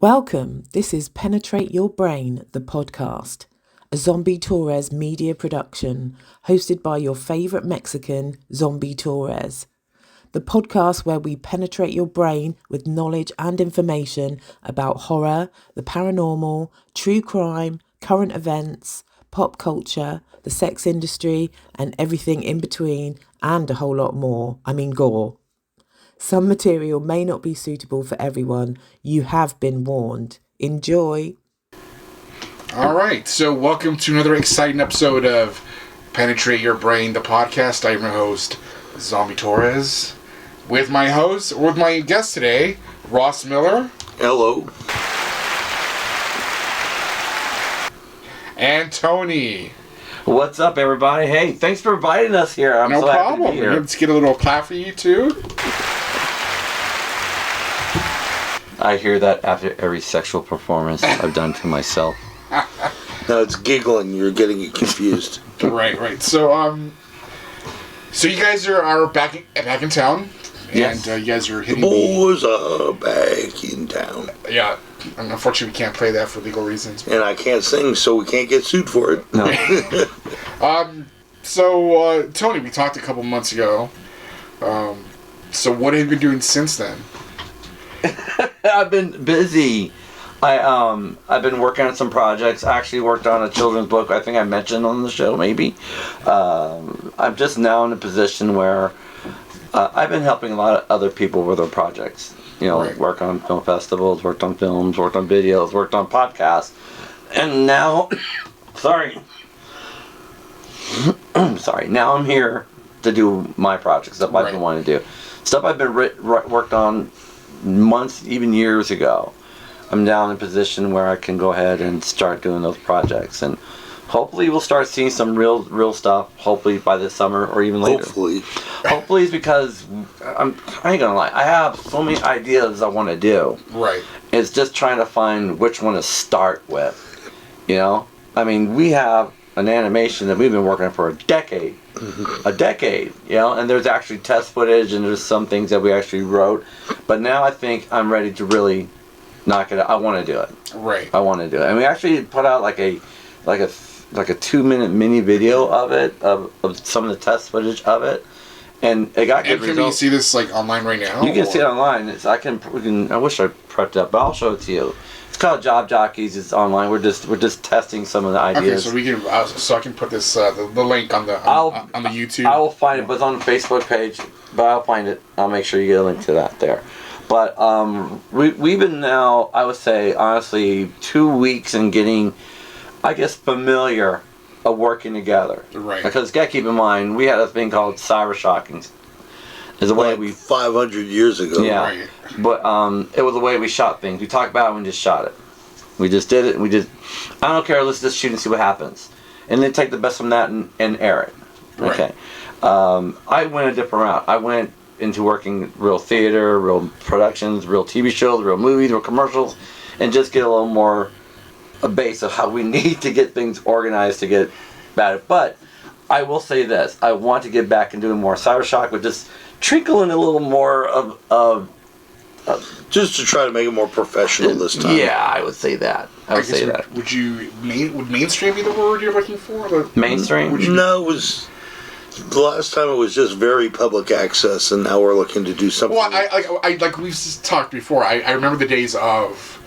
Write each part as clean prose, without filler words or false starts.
Welcome, this is Penetrate Your Brain, the podcast, a Zombie Torres media production hosted by your favourite Mexican, Zombie Torres. The podcast where we penetrate your brain with knowledge and information about horror, the paranormal, true crime, current events, pop culture, the sex industry, and everything in between, and a whole lot more. I mean gore. Some material may not be suitable for everyone. You have been warned. Enjoy. All right, so welcome to another exciting episode of Penetrate Your Brain, the podcast. I'm your host, Zombie Torres, with my guest today, Ross Miller. Hello. And Tony. What's up, everybody? Hey, thanks for inviting us here. I'm no so happy problem. to be here. Let's get a little clap for you, too. I hear that after every sexual performance I've done to myself. No, it's giggling. You're getting it confused. Right. So you guys are back in town. Yes. And you guys are hitting The boys are back in town. Yeah. Unfortunately, we can't play that for legal reasons. And I can't sing, so we can't get sued for it. No. So, Tony, we talked a couple months ago. So what have you been doing since then? I've been busy. I've been working on some projects. I actually worked on a children's book. I think I mentioned on the show, maybe. I'm just now in a position where I've been helping a lot of other people with their projects. You know, Right. Work on film festivals, worked on films, worked on videos, worked on podcasts, and now, sorry, now I'm here to do my projects, stuff I've been wanting to do, stuff I've been worked on months, even years ago. I'm now in a position where I can go ahead and start doing those projects, and hopefully we'll start seeing some real stuff. Hopefully by this summer or even later. Hopefully is because I ain't gonna lie. I have so many ideas I want to do. Right. It's just trying to find which one to start with. You know, I mean, we have an animation that we've been working on for a decade. A decade, you know, and there's actually test footage and there's some things that we actually wrote, but now I think I'm ready to really knock it out. I want to do it. Right. I want to do it, and we actually put out like a 2-minute mini video of it, of some of the test footage of it, and it got good results. And can we see this like online right now? You can see it online. I wish I prepped it, but I'll show it to you. It's called Job Jockeys. It's online. We're just testing some of the ideas. Okay, so we can so I can put this the link on the YouTube. I will find it, but it's on the Facebook page. But I'll find it. I'll make sure you get a link to that there. But we've been now, I would say honestly, 2 weeks in getting, I guess, familiar of working together. Right. Because you gotta keep in mind, we had a thing called cyber shocking. Is the way Like we 500 years ago. Yeah. Right. But it was the way we shot things. We talked about it and we just shot it. We just did it and I don't care, let's just shoot and see what happens. And then take the best from that and air it. Right. Okay. I went a different route. I went into working real theater, real productions, real TV shows, real movies, real commercials, and just get a little more a base of how we need to get things organized to get better. But I will say this, I want to get back and doing more Cybershock with just trickle in a little more of Just to try to make it more professional this time. Yeah, I would say that. Would mainstream be the word you're looking for? Mainstream? No, it was... The last time it was just very public access, and now we're looking to do something... Well, I like we've talked before, I remember the days of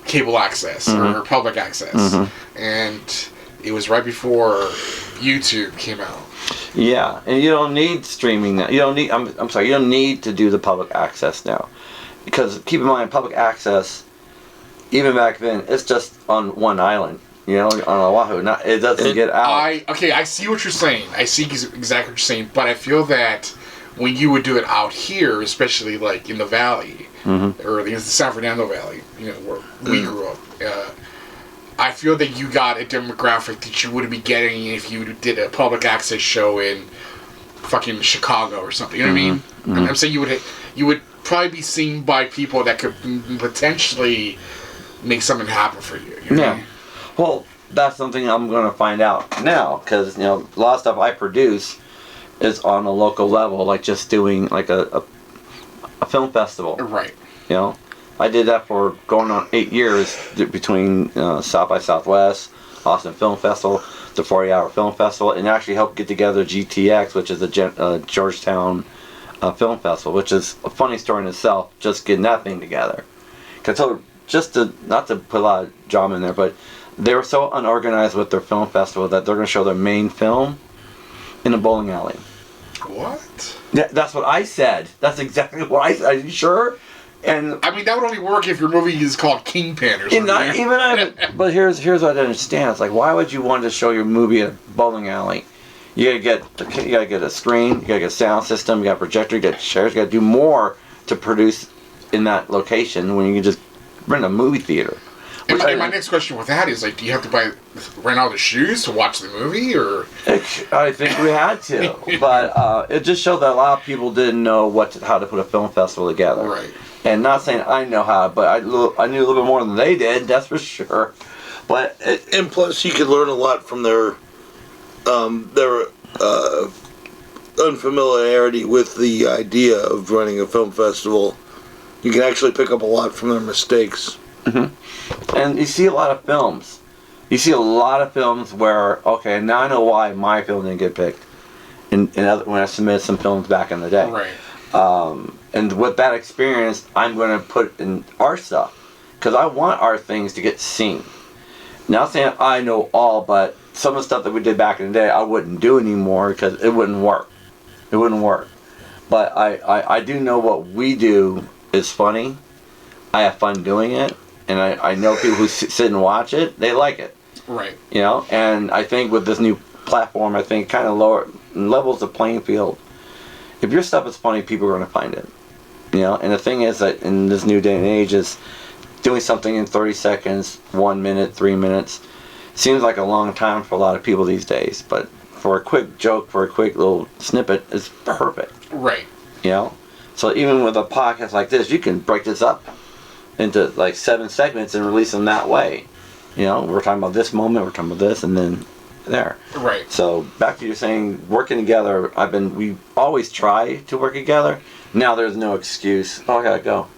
cable access or public access. And it was right before YouTube came out. Yeah, and you don't need streaming now. You don't need, I'm sorry, you don't need to do the public access now. Because keep in mind, public access, even back then, it's just on one island. You know, on Oahu. It doesn't get out. I see what you're saying. I see exactly what you're saying. But I feel that when you would do it out here, especially like in the valley, or the San Fernando Valley, you know, where we grew up, I feel that you got a demographic that you wouldn't be getting if you did a public access show in fucking Chicago or something. You know what I mean? I'm saying you would probably be seen by people that could potentially make something happen for you. You know what I mean? Well, that's something I'm going to find out now, because, you know, a lot of stuff I produce is on a local level, like just doing like a film festival. Right. You know, I did that for going on 8 years between South by Southwest, Austin Film Festival, the 40-hour film festival, and actually helped get together GTX, which is the Georgetown Film Festival, which is a funny story in itself, just getting that thing together. Because not to put a lot of drama in there, but they were so unorganized with their film festival that they're going to show their main film in a bowling alley. What? Yeah, that's what I said. That's exactly what I said. Are you sure? And I mean, that would only work if your movie is called Kingpin or something. But here's what I don't understand. It's like, why would you want to show your movie at a bowling alley? You gotta get a screen, you gotta get a sound system, you got a projector, you got chairs, you gotta do more to produce in that location when you can just rent a movie theater. And my next question with that is, like, do you have to rent all the shoes to watch the movie, or? I think we had to, but it just showed that a lot of people didn't know how to put a film festival together. Right. And not saying I know how, but I knew a little bit more than they did. That's for sure. But and plus, you could learn a lot from their unfamiliarity with the idea of running a film festival. You can actually pick up a lot from their mistakes. Mm-hmm. And you see a lot of films. You see a lot of films where, okay, now I know why my film didn't get picked. When I submitted some films back in the day. Right. And with that experience, I'm going to put in our stuff. Because I want our things to get seen. Not saying I know all, but some of the stuff that we did back in the day, I wouldn't do anymore because it wouldn't work. It wouldn't work. But I do know what we do is funny. I have fun doing it. And I know people who sit and watch it, they like it. Right. You know, and I think with this new platform, I think kind of levels the playing field. If your stuff is funny, people are going to find it. You know, and the thing is that in this new day and age is doing something in 30 seconds, 1 minute, 3 minutes, seems like a long time for a lot of people these days. But for a quick joke, for a quick little snippet, it's perfect. Right. You know? So even with a podcast like this, you can break this up into like 7 segments and release them that way. You know, we're talking about this moment, we're talking about this, and then there. Right. So back to you saying working together, we always try to work together. Now there's no excuse. Oh, I gotta go.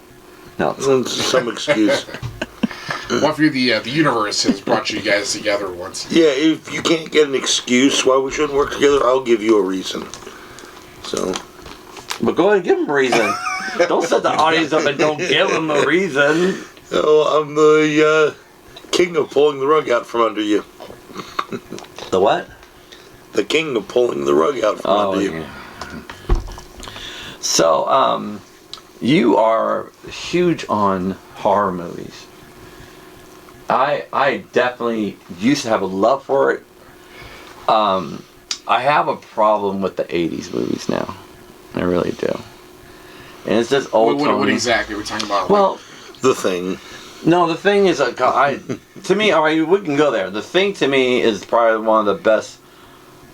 No. Some excuse. What if the universe has brought you guys together once? Yeah, if you can't get an excuse why we shouldn't work together, I'll give you a reason. So. But go ahead and give them a reason. Don't set the audience up and don't give them a reason. Oh, I'm the king of pulling the rug out from under you. The what? The king of pulling the rug out from under you. Yeah. So, you are huge on horror movies. I definitely used to have a love for it. I have a problem with the 80s movies now. I really do. And it's just old. What exactly are we talking about? Well, The Thing. No, The Thing is to me, all right, we can go there. The Thing to me is probably one of the best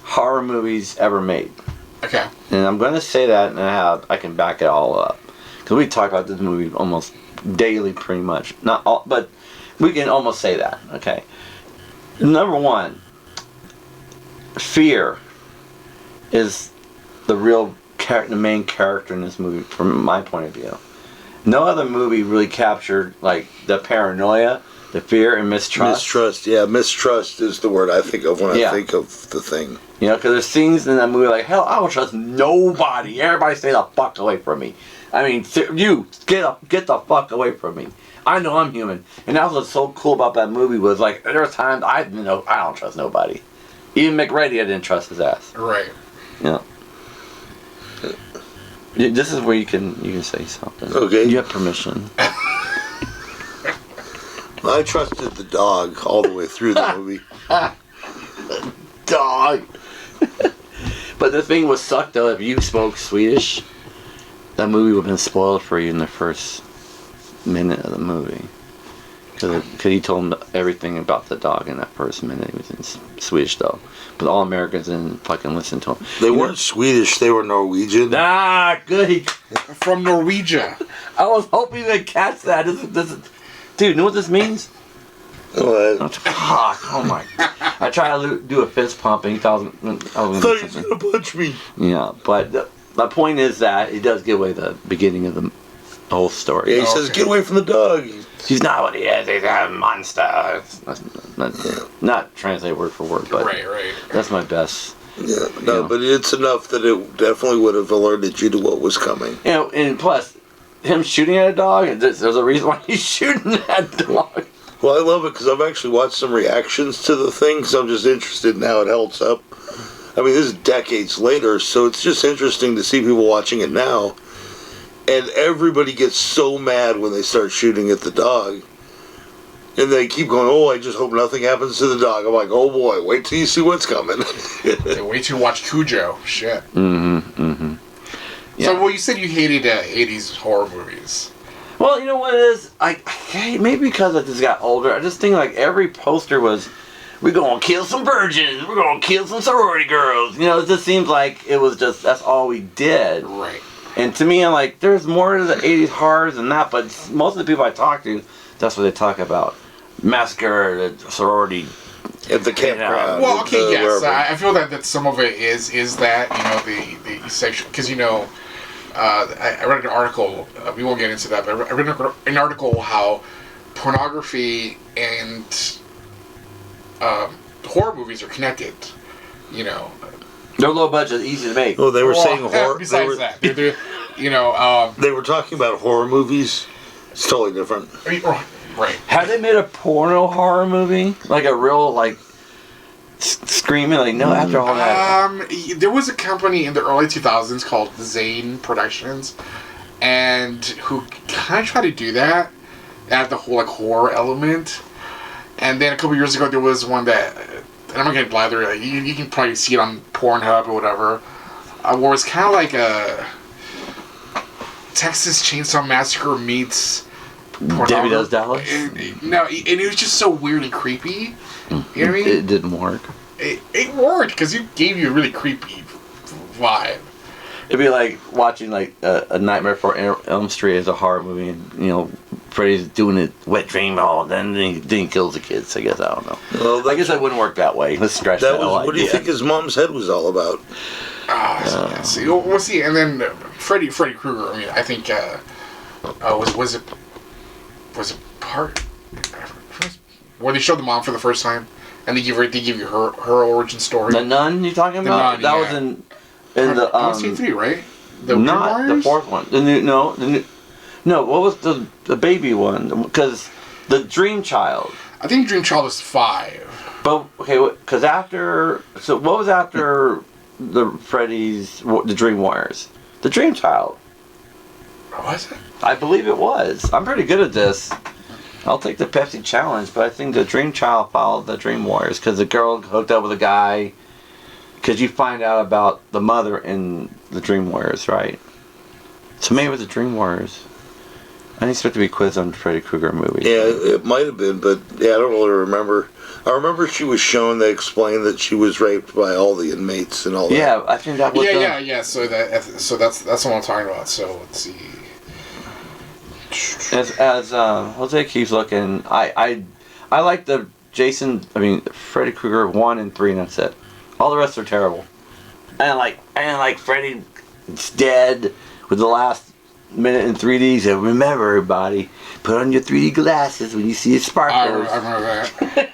horror movies ever made. Okay. And I'm going to say that, and I can back it all up. Because we talk about this movie almost daily, pretty much. Not all, but we can almost say that. Okay. Number one, fear is the main character in this movie, from my point of view. No other movie really captured like the paranoia, the fear, and mistrust. Mistrust is the word I think of when I think of The Thing. You know, because there's scenes in that movie like, hell, I don't trust nobody. Everybody stay the fuck away from me. I mean, you, get the fuck away from me. I know I'm human. And that's what's so cool about that movie was like, there were times I don't trust nobody. Even McReady, I didn't trust his ass. Right. Yeah. This is where you can say something. Okay. You have permission. I trusted the dog all the way through the movie. Dog. But the thing was sucked though, if you spoke Swedish, that movie would have been spoiled for you in the first minute of the movie. Because he told him everything about the dog in that first minute. He was in Swedish though. But all Americans didn't fucking listen to him. They weren't Swedish, they were Norwegian. Ah, good. From Norwegia. I was hoping you'd catch that. Dude, you know what this means? What? Fuck, oh my. I tried to do a fist pump and he thought I was I thought he was going to punch me. Yeah, but the point is that it does give away the beginning of the The whole story. Yeah, he says, "Get away from the dog." He's not what he is. He's a monster. Not translate word for word, but right. that's my best. Yeah, no, but it's enough that it definitely would have alerted you to what was coming. You know, and plus, him shooting at a dog, there's a reason why he's shooting at the dog. Well, I love it because I've actually watched some reactions to the thing, because I'm just interested in how it holds up. I mean, this is decades later, so it's just interesting to see people watching it now. And everybody gets so mad when they start shooting at the dog. And they keep going, "Oh, I just hope nothing happens to the dog." I'm like, "Oh boy, wait till you see what's coming." Wait till you watch Cujo. Shit. Yeah. So, well, you said you hated 80s horror movies. Well, you know what it is? Maybe because I just got older, I just think like every poster was, "We're gonna kill some virgins, we're gonna kill some sorority girls." You know, it just seems like it was just, that's all we did. Right. And to me, I'm like, there's more to the 80s horrors than that, but most of the people I talk to, that's what they talk about. Massacre, the sorority. At the campground. Well, okay, yes. wherever. I feel that some of it is that, the sexual... Because, I read an article, we won't get into that, but I read an article how pornography and horror movies are connected, They're low budget, easy to make. Oh, they were saying horror. Besides that, They were talking about horror movies. It's totally different. right. Have they made a porno horror movie? Like a real, like, screaming, like, no, after all that? There was a company in the early 2000s called Zane Productions, and who kind of tried to do that, add the whole, like, horror element. And then a couple years ago, there was one that, and I'm not going to blather, you can probably see it on Pornhub or whatever, where it's kind of like a Texas Chainsaw Massacre meets Debbie Does Dallas? And it was just so weird and creepy. You know what I mean? It didn't work. It worked because it gave you a really creepy vibe. It'd be like watching like a Nightmare Before Elm Street as a horror movie, and Freddy's doing a wet dream all, then he kills the kids. I guess I don't know. Well, I guess that wouldn't work that way. Let's scratch that. What do you think his mom's head was all about? We'll see. And then Freddy Krueger. I mean, I think was it part where they showed the mom for the first time and they give you her origin story. The Nun you're talking about? That was in the I want to say 3, right? Not the fourth one. No. What was the baby one? Because the Dream Child. I think Dream Child was 5. But okay, because what was after the the Dream Warriors? The Dream Child. Was it? I believe it was. I'm pretty good at this. I'll take the Pepsi challenge, but I think the Dream Child followed the Dream Warriors because the girl hooked up with a guy. Because you find out about the mother in the Dream Warriors, right? So maybe it was the Dream Warriors. I didn't expect to be quizzed on Freddy Krueger movies. Yeah, it might have been, but I don't really remember. I remember she was shown. They explained that she was raped by all the inmates and all that. Yeah, I think that was. Yeah. So that's what I'm talking about. So let's see. As Jose keeps looking, I like the Freddy Krueger 1 and 3, and that's it. All the rest are terrible. And like Freddy's dead with the last minute in 3D. So remember, everybody, put on your 3D glasses when you see it sparklers. I remember that.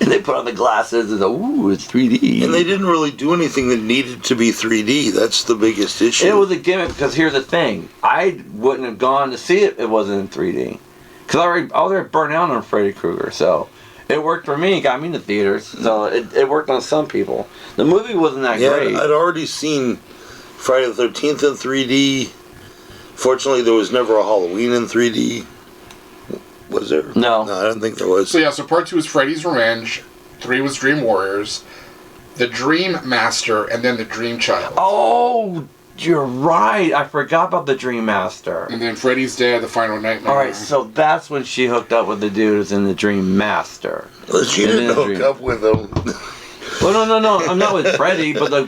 And they put on the glasses and ooh, it's 3D. And they didn't really do anything that needed to be 3D. That's the biggest issue. It was a gimmick because here's the thing. I wouldn't have gone to see it if it wasn't in 3D. Because I was already burnt out on Freddy Krueger. So it worked for me. It got me in the theaters. So it worked on some people. The movie wasn't that great. I'd already seen Friday the 13th in 3D. Fortunately, there was never a Halloween in 3D. Was there? No, I don't think there was. So part 2 was Freddy's Revenge, 3 was Dream Warriors, the Dream Master, and then the Dream Child. Oh, you're right. I forgot about the Dream Master. And then Freddy's Dead, the Final Nightmare. All right, so that's when she hooked up with the dudes in the Dream Master. Well, she didn't hook up with them. Well, no. I'm not with Freddy, but the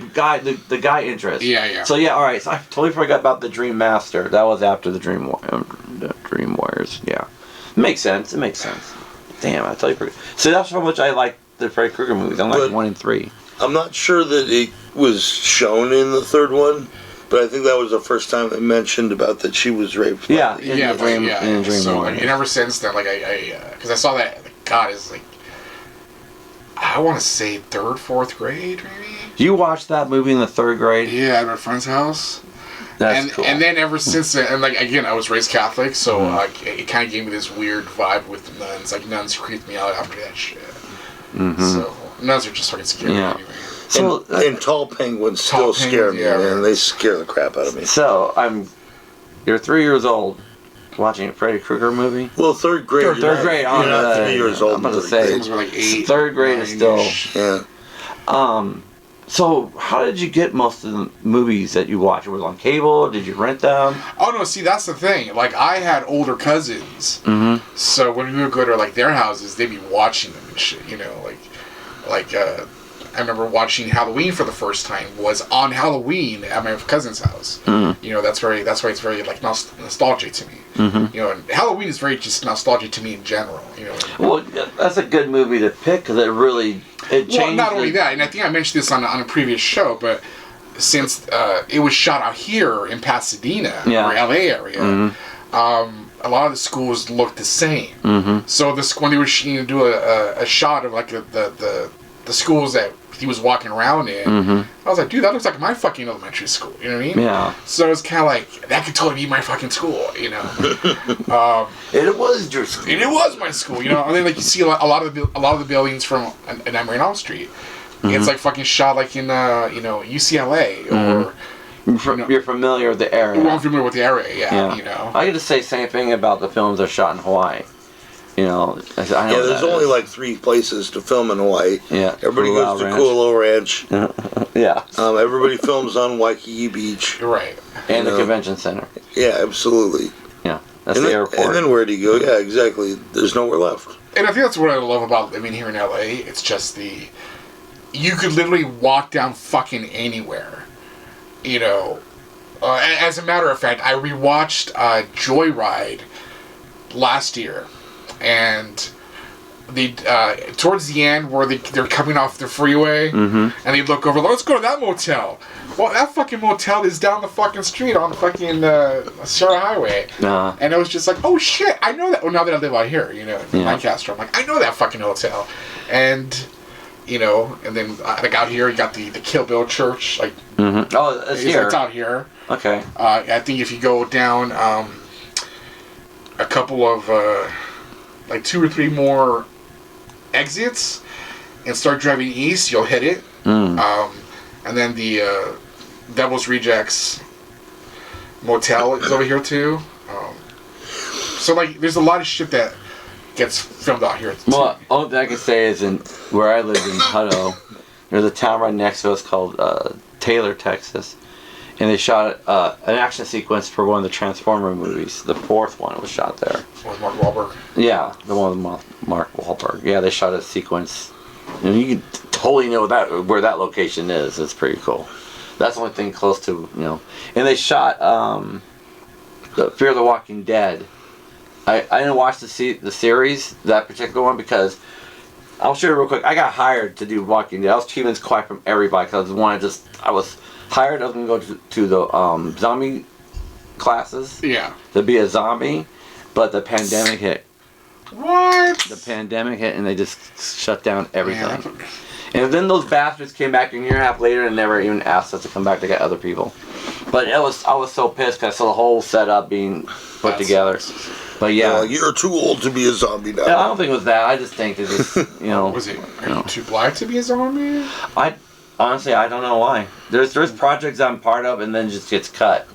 guy interest. Yeah. So yeah, all right. So I totally forgot about the Dream Master. That was after the Dream Warriors. Yeah. It makes sense. Damn, I totally forgot. So that's how much I like the Freddy Krueger movies. I like 1 and 3. I'm not sure that it was shown in the third one, But I think that was the first time they mentioned about that she was raped. Yeah, in the dream. So world. and ever since then, like because I saw that, God is like, I want to say 3rd, 4th grade, maybe. You watched that movie in the 3rd grade? Yeah, at my friend's house. That's cool. And then ever since then, and like again, I was raised Catholic, so it kind of gave me this weird vibe with the nuns. Like nuns creeped me out after that shit. So nuns are just fucking scary anyway. So and tall penguins still scare me, man. They scare the crap out of me. So you're 3 years old, watching a Freddy Krueger movie. Well, 3rd grade. Third grade. You're not 3 years old. I'm about to say, Like 8, 3rd grade is still. Yeah. So how did you get most of the movies that you watch? Was it on cable? Did you rent them? Oh no, see that's the thing. Like I had older cousins, so when we would go to like their houses, they'd be watching them and shit. You know, like I remember watching Halloween for the first time was on Halloween at my cousin's house. You know, that's why it's very like nostalgic to me. You know, and Halloween is very just nostalgic to me in general. You know. Well, that's a good movie to pick because it changed. Well, not only that, and I think I mentioned this on a previous show, but since it was shot out here in Pasadena or LA area, a lot of the schools looked the same. So when they were do a shot of like the schools that he was walking around in, I was like, dude, that looks like my fucking elementary school. You know what I mean? Yeah. So it's kind of like that could totally be my fucking school. You know. It was your school. And it was my school. You know, and then like you see a lot of the buildings from an Emery and Elm Street. It's like fucking shot like in UCLA or. You're familiar with the area. Well, I'm familiar with the area. Yeah. You know. I get to say the same thing about the films that are shot in Hawaii. You know, I know there's only like 3 places to film in Hawaii. Yeah, everybody goes to Kualoa Ranch. Yeah, everybody films on Waikiki Beach. Right, and the convention center. Yeah, absolutely. Yeah, that's the airport. And then where do you go? Yeah, exactly. There's nowhere left. And I think that's what I love about living here in LA. It's just you could literally walk down fucking anywhere. You know, as a matter of fact, I rewatched Joyride last year. And towards the end where they're coming off the freeway and they look over, let's go to that motel. Well, that fucking motel is down the fucking street on the fucking Sierra Highway. And it was just like, oh shit, I know that. Well, now that I live out here, you know, in Lancaster, I'm like, I know that fucking hotel. And, you know, and then like out here, you got the Kill Bill Church. Like, oh, it's here. It's out here. Okay. I think if you go down a couple of... like 2 or 3 more exits and start driving east, you'll hit it. And then the Devil's Rejects motel is over here too. So like there's a lot of shit that gets filmed out here. Well, all that I can say is where I lived in Hutto, there's a town right next to us called Taylor, Texas. And they shot an action sequence for one of the Transformer movies. The 4th one was shot there. With Mark Wahlberg? Yeah, the one with Mark Wahlberg. Yeah, they shot a sequence. And you can totally know where that location is. It's pretty cool. That's the only thing close to, you know. And they shot the Fear the Walking Dead. I didn't watch the series, that particular one, because I'll share it real quick. I got hired to do Walking Dead. I was keeping quiet from everybody because I was hired. I was going to go to the zombie classes. Yeah. To be a zombie, but the pandemic hit. What? The pandemic hit and they just shut down everything. Yeah. And then those bastards came back a year and a half later and never even asked us to come back to get other people. But I was so pissed because I saw the whole setup being put together. But yeah. You're too old to be a zombie now. Yeah, I don't think it was that. I just think it just, you know. Was it? Are you too black to be a zombie? Honestly, I don't know why. There's projects I'm part of and then just gets cut.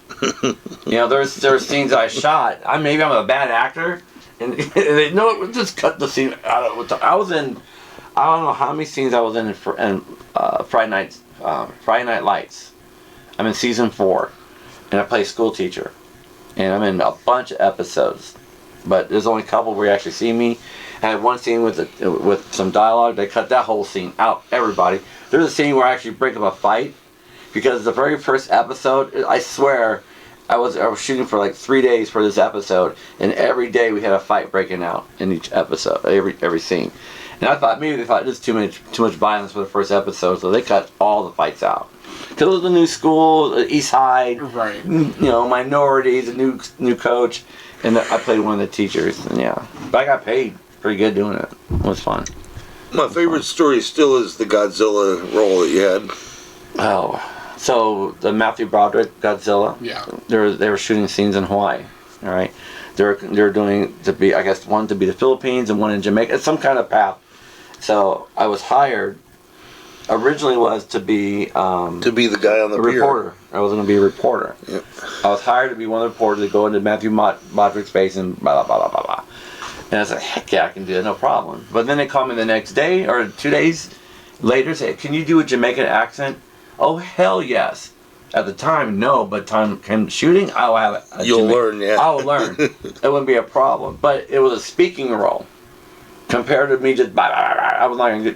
You know, there's scenes I shot. Maybe I'm a bad actor, and they know just cut the scene out of. I was in, I don't know how many scenes I was in Friday Night Lights. I'm in season 4, and I play school teacher, and I'm in a bunch of episodes, but there's only a couple where you actually see me. I had one scene with some dialogue. They cut that whole scene out. Everybody. There's a scene where I actually break up a fight because the very first episode, I swear, I was shooting for like 3 days for this episode, and every day we had a fight breaking out in each episode, every scene. And I thought maybe they thought this is too much violence for the first episode, so they cut all the fights out. Because it was a new school, East Side, Right. Minorities, a new coach, and I played one of the teachers, and but I got paid pretty good doing it. It was fun. My favorite story still is the Godzilla role that you had. Oh, so the Matthew Broderick Godzilla. Yeah. They were shooting scenes in Hawaii. All right, they're doing to be, I guess, one to be the Philippines and one in Jamaica. It's some kind of path. So I was hired. Originally was to be the guy on the pier. reporter. I was going to be a reporter. Yep. I was hired to be one of the reporters to go into Matthew Broderick's base and blah blah blah blah blah. And I was like, heck yeah, I can do it, no problem. But then they called me the next day or 2 days later, say, can you do a Jamaican accent? Oh, hell yes. At the time, no, but time shooting, I'll have it. You'll learn, yeah. I'll learn. It wouldn't be a problem. But it was a speaking role. Compared to me just, blah, blah, blah, I was going to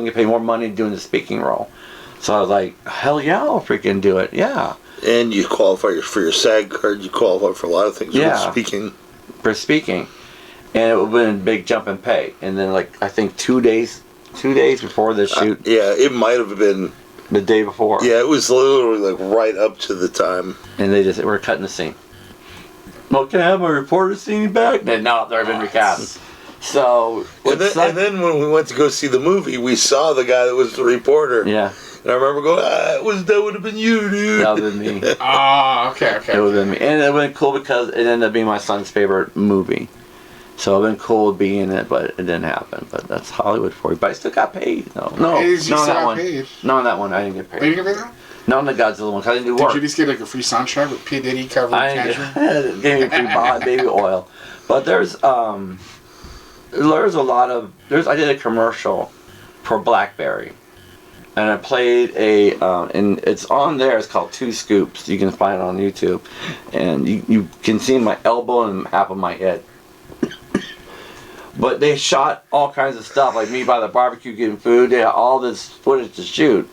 get paid more money doing the speaking role. So I was like, hell yeah, I'll freaking do it, yeah. And you qualify for your SAG card, you qualify for a lot of things with speaking. For speaking. And it would have been a big jump in pay. And then, I think 2 days before the shoot. It might have been the day before. Yeah, it was literally right up to the time. And they just were cutting the scene. Well, can I have my reporter scene back? No, they've been recast. So, and then when we went to go see the movie, we saw the guy that was the reporter. Yeah. And I remember going, that would have been you, dude. That would have been me. Okay. It would have been me. And it would have been cool because it ended up being my son's favorite movie. So it would have been cool to be in it, but it didn't happen. But that's Hollywood for you. But I still got paid. No, on that one. No, on that one, I didn't get paid. You didn't get paid? Not on the Godzilla one, because I didn't do work. Did you just get a free soundtrack with P. Diddy covering Cashmere? Gave me free baby oil. But there's a lot of... I did a commercial for BlackBerry. And I played and it's on there, it's called Two Scoops. You can find it on YouTube. And you can see my elbow and half of my head. But they shot all kinds of stuff, like me by the barbecue getting food. They had all this footage to shoot.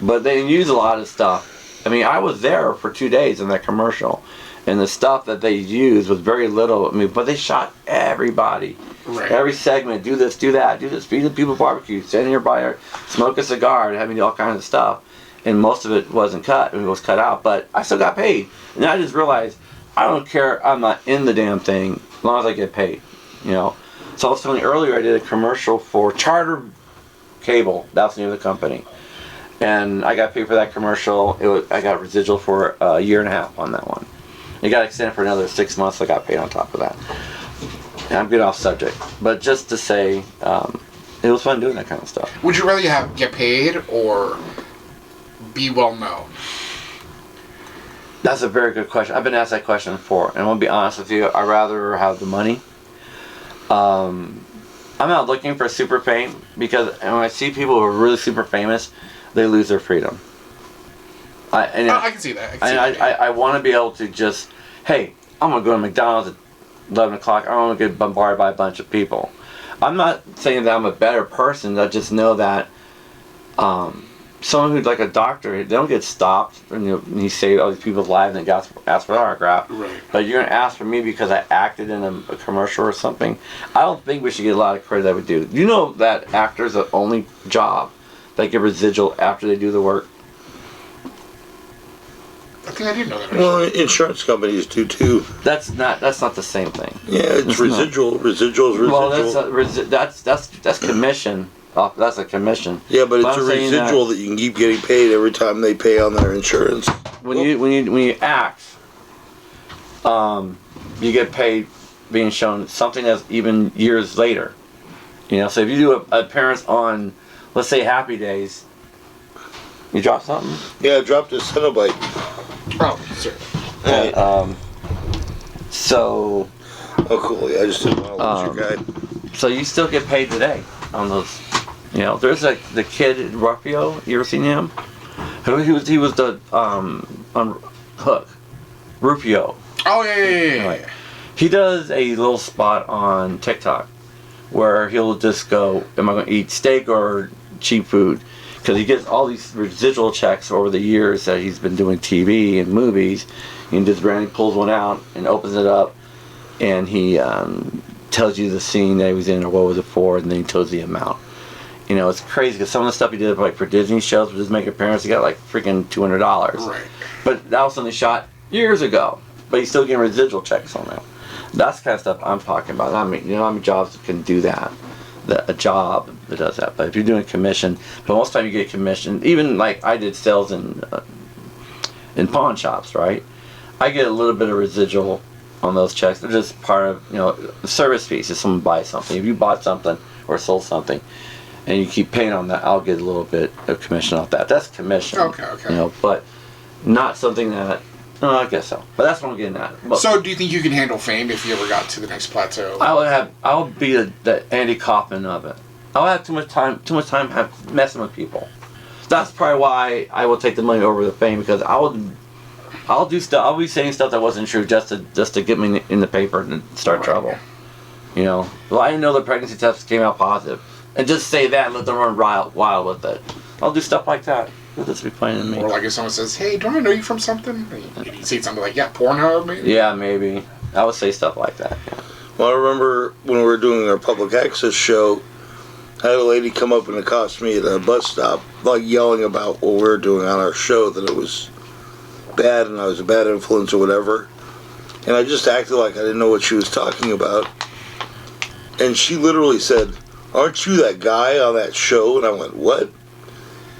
But they didn't use a lot of stuff. I mean, I was there for 2 days in that commercial. And the stuff that they used was very little. But they shot everybody. Right. Every segment, do this, do that, do this, feed the people barbecue, stand nearby, smoke a cigar, and having all kinds of stuff. And most of it wasn't cut. It was cut out. But I still got paid. And I just realized, I don't care, I'm not in the damn thing, as long as I get paid. So I was telling you earlier, I did a commercial for Charter Cable. That's the name of the company. And I got paid for that commercial. I got residual for a year and a half on that one. It got extended for another 6 months. I got paid on top of that. And I'm getting off subject. But just to say, it was fun doing that kind of stuff. Would you rather get paid or be well known? That's a very good question. I've been asked that question before. And I'm going to be honest with you, I'd rather have the money. I'm not looking for super fame, because when I see people who are really super famous, they lose their freedom. I can see that. I want to be able to just, hey, I'm going to go to McDonald's at 11 o'clock. I don't want to get bombarded by a bunch of people. I'm not saying that I'm a better person. I just know that someone who's like a doctor, they don't get stopped and you save all these people's lives and they ask for an autograph. Right. But you're going to ask for me because I acted in a commercial or something. I don't think we should get a lot of credit that we do. You know that actors are the only job that get residual after they do the work? I think I did know that. Well, insurance companies do too. That's not the same thing. Yeah, it's residual. Residual is residual. Well, that's commission. That's a commission. Yeah, but it's a residual that you can keep getting paid every time they pay on their insurance. When you act, you get paid being shown something that's even years later. So if you do an appearance on, let's say, Happy Days, you drop something? Yeah, I dropped a Cenobite. Oh, sir. And, so. Oh, cool. Yeah, I just didn't want to lose your guy. So you still get paid today on those. There's the kid Rufio. You ever seen him? He was the on Hook. Rufio. Oh yeah. Right. He does a little spot on TikTok where he'll just go, "Am I going to eat steak or cheap food?" Because he gets all these residual checks over the years that he's been doing TV and movies. He just randomly pulls one out and opens it up, and he tells you the scene that he was in or what was it for, and then he tells the amount. You know, it's crazy because some of the stuff he did like for Disney shows with his make appearance, he got like freaking $200. Right. But that was something shot years ago. But he's still getting residual checks on that. That's the kind of stuff I'm talking about. I mean, you know how many jobs can do that? A job that does that. But if you're doing commission, but most of the time you get commission. Even like I did sales in pawn shops, right? I get a little bit of residual on those checks. They're just part of, you know, the service fees. If someone buys something, if you bought something or sold something, and you keep paying on that, I'll get a little bit of commission off that. That's commission. Okay. You know, but not something that. I guess so. But that's what I'm getting at. But so, do you think you can handle fame if you ever got to the next plateau? I'll be the Andy Kaufman of it. I'll have too much time messing with people. That's probably why I will take the money over the fame, because I'll do stuff. I'll be saying stuff that wasn't true just to get me in the paper and start trouble. You know, well, I didn't know the pregnancy test came out positive, and just say that and let them run wild with it. I'll do stuff like that. They'll just be playing in me. Or like if someone says, "Hey, don't I know you from something?" And you say something like, "Yeah, Pornhub, maybe." Yeah, maybe. I would say stuff like that. Yeah. Well, I remember when we were doing our public access show, I had a lady come up and accost me at a bus stop, like yelling about what we were doing on our show, that it was bad and I was a bad influence or whatever. And I just acted like I didn't know what she was talking about. And she literally said, "Aren't you that guy on that show?" And I went, "What?"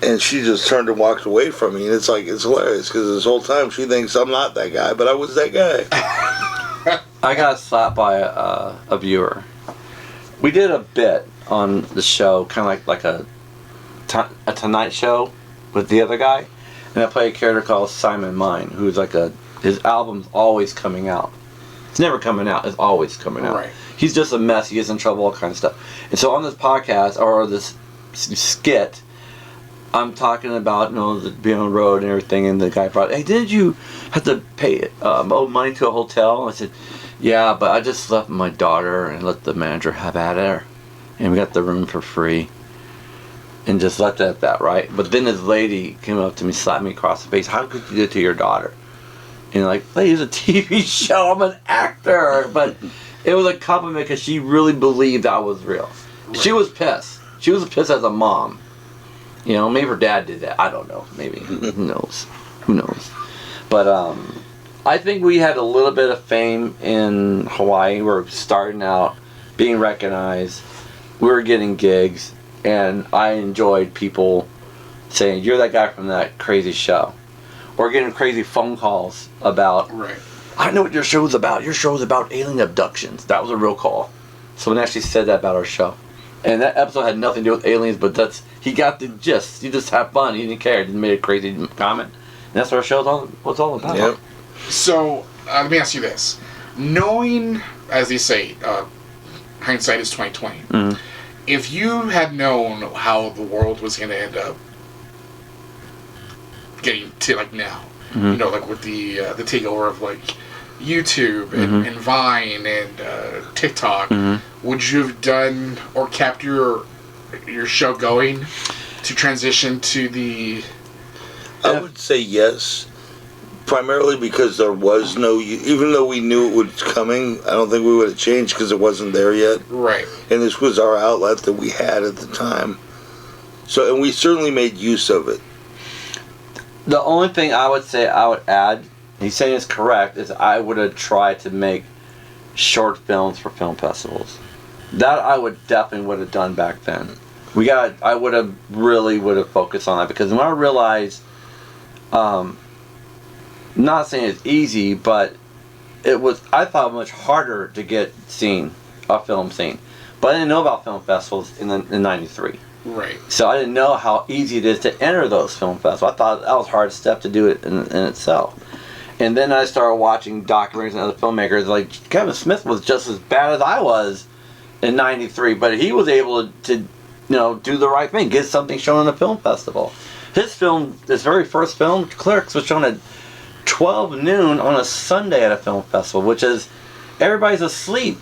And she just turned and walked away from me. And it's like, it's hilarious because this whole time she thinks I'm not that guy, but I was that guy. I got slapped by a viewer. We did a bit on the show, kind of like a Tonight Show with the other guy. And I play a character called Simon Mine, who's like his album's always coming out. It's never coming out, it's always coming out. Right. He's just a mess, he gets in trouble, all kinds of stuff. And so on this podcast, or this skit, I'm talking about, you know, being on the road and everything, and the guy brought, "Hey, didn't you have to pay owe money to a hotel?" I said, "Yeah, but I just left my daughter and let the manager have at her, and we got the room for free." And just left it at that, right? But then this lady came up to me, slapped me across the face. "How could you do it to your daughter?" And like, "Lady, it's a TV show. I'm an actor." But it was a compliment because she really believed I was real. Right. She was pissed. She was pissed as a mom. You know, maybe her dad did that. I don't know. Maybe. Who knows? Who knows? But I think we had a little bit of fame in Hawaii. We were starting out, being recognized. We were getting gigs. And I enjoyed people saying, "You're that guy from that crazy show." Or getting crazy phone calls about, "Right, I know what your show's about. Your show's about alien abductions." That was a real call. Someone actually said that about our show. And that episode had nothing to do with aliens, but he got the gist. He just had fun. He didn't care. He made a crazy comment. And that's what our show was all about. Yep. So, let me ask you this. Knowing, as they say, hindsight is 20/20. Mm-hmm. If you had known how the world was going to end up getting to like now, mm-hmm. you know, like with the takeover of like YouTube and, mm-hmm. and Vine and TikTok, mm-hmm. would you have done or kept your show going to transition to the? I would say yes, primarily because there was no, even though we knew it was coming, I don't think we would have changed because it wasn't there yet. Right. And this was our outlet that we had at the time. So, and we certainly made use of it. The only thing I would say I would add, he's saying it's correct, is I would have tried to make short films for film festivals. That I definitely would have done back then. I would have focused on that, because when I realized, not saying it's easy, but I thought much harder to get a film seen. But I didn't know about film festivals in 93. Right. So I didn't know how easy it is to enter those film festivals. I thought that was a hard step to do it in itself. And then I started watching documentaries and other filmmakers. Like Kevin Smith was just as bad as I was in 93, but he was able to do the right thing, get something shown in a film festival. His very first film, Clerks, was shown at 12 noon on a Sunday at a film festival, which is, everybody's asleep.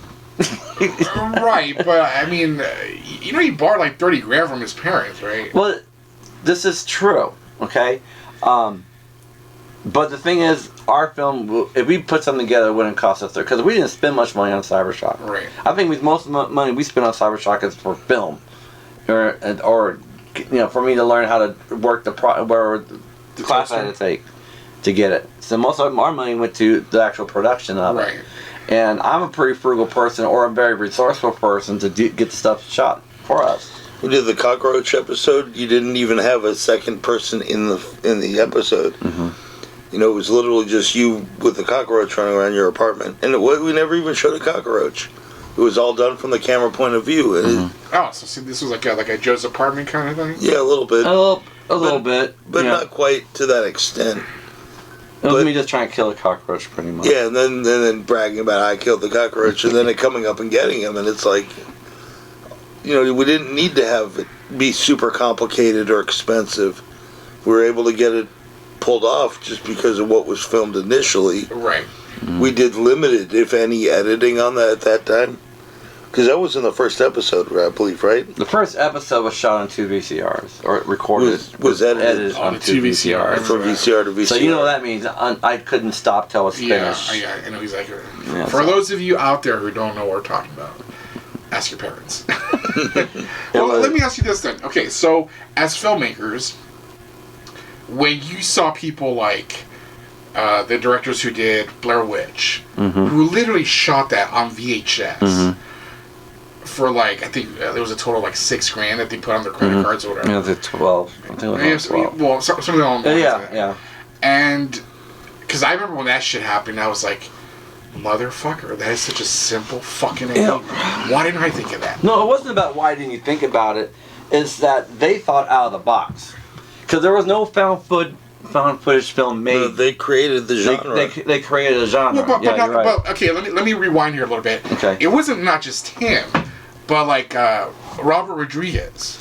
Right, but I mean, he borrowed like $30,000 from his parents, right? Well, this is true, okay? But the thing is, our film, if we put something together, it wouldn't cost us, because we didn't spend much money on Cybershock. Right. I think most of the money we spent on Cybershock is for film. or for me to learn how to work the class I had to take to get it. So most of our money went to the actual production of it. And I'm a pretty frugal person, or a very resourceful person to get the stuff shot for us. We did the cockroach episode. You didn't even have a second person in the episode. Mm-hmm. It was literally just you with the cockroach running around your apartment, and we never even showed a cockroach. It was all done from the camera point of view. Oh, so see, this was like a Joe's apartment kind of thing? Yeah, a little bit. A little bit. But not quite to that extent. It was me just trying to kill a cockroach, pretty much. Yeah, and then bragging about how I killed the cockroach, and then it coming up and getting him, and it's like, we didn't need to have it be super complicated or expensive. We were able to get it pulled off just because of what was filmed initially. Right. Mm-hmm. We did limited, if any, editing on that at that time. Because that was in the first episode, I believe, right? The first episode was shot on 2 VCRs, or recorded. Was edited on 2 VCRs. From VCR to VCR. So what that means. I couldn't stop till it's finished. Yeah, I know exactly. For those of you out there who don't know what we're talking about, ask your parents. Well, let me ask you this then. Okay, so as filmmakers, when you saw people like the directors who did Blair Witch, who literally shot that on VHS for I think there was a total of $6,000 that they put on their credit cards or whatever. Yeah, it was 12. I think it was 12. Well, some of them. Yeah. And because I remember when that shit happened, I was like, motherfucker, that is such a simple fucking idea. Why didn't I think of that? No, it wasn't about why didn't you think about it. It's that they thought out of the box. Because there was no found footage film made. No, they created the genre. They created a genre. Well, but okay, let me rewind here a little bit. Okay. It wasn't not just him, but Robert Rodriguez,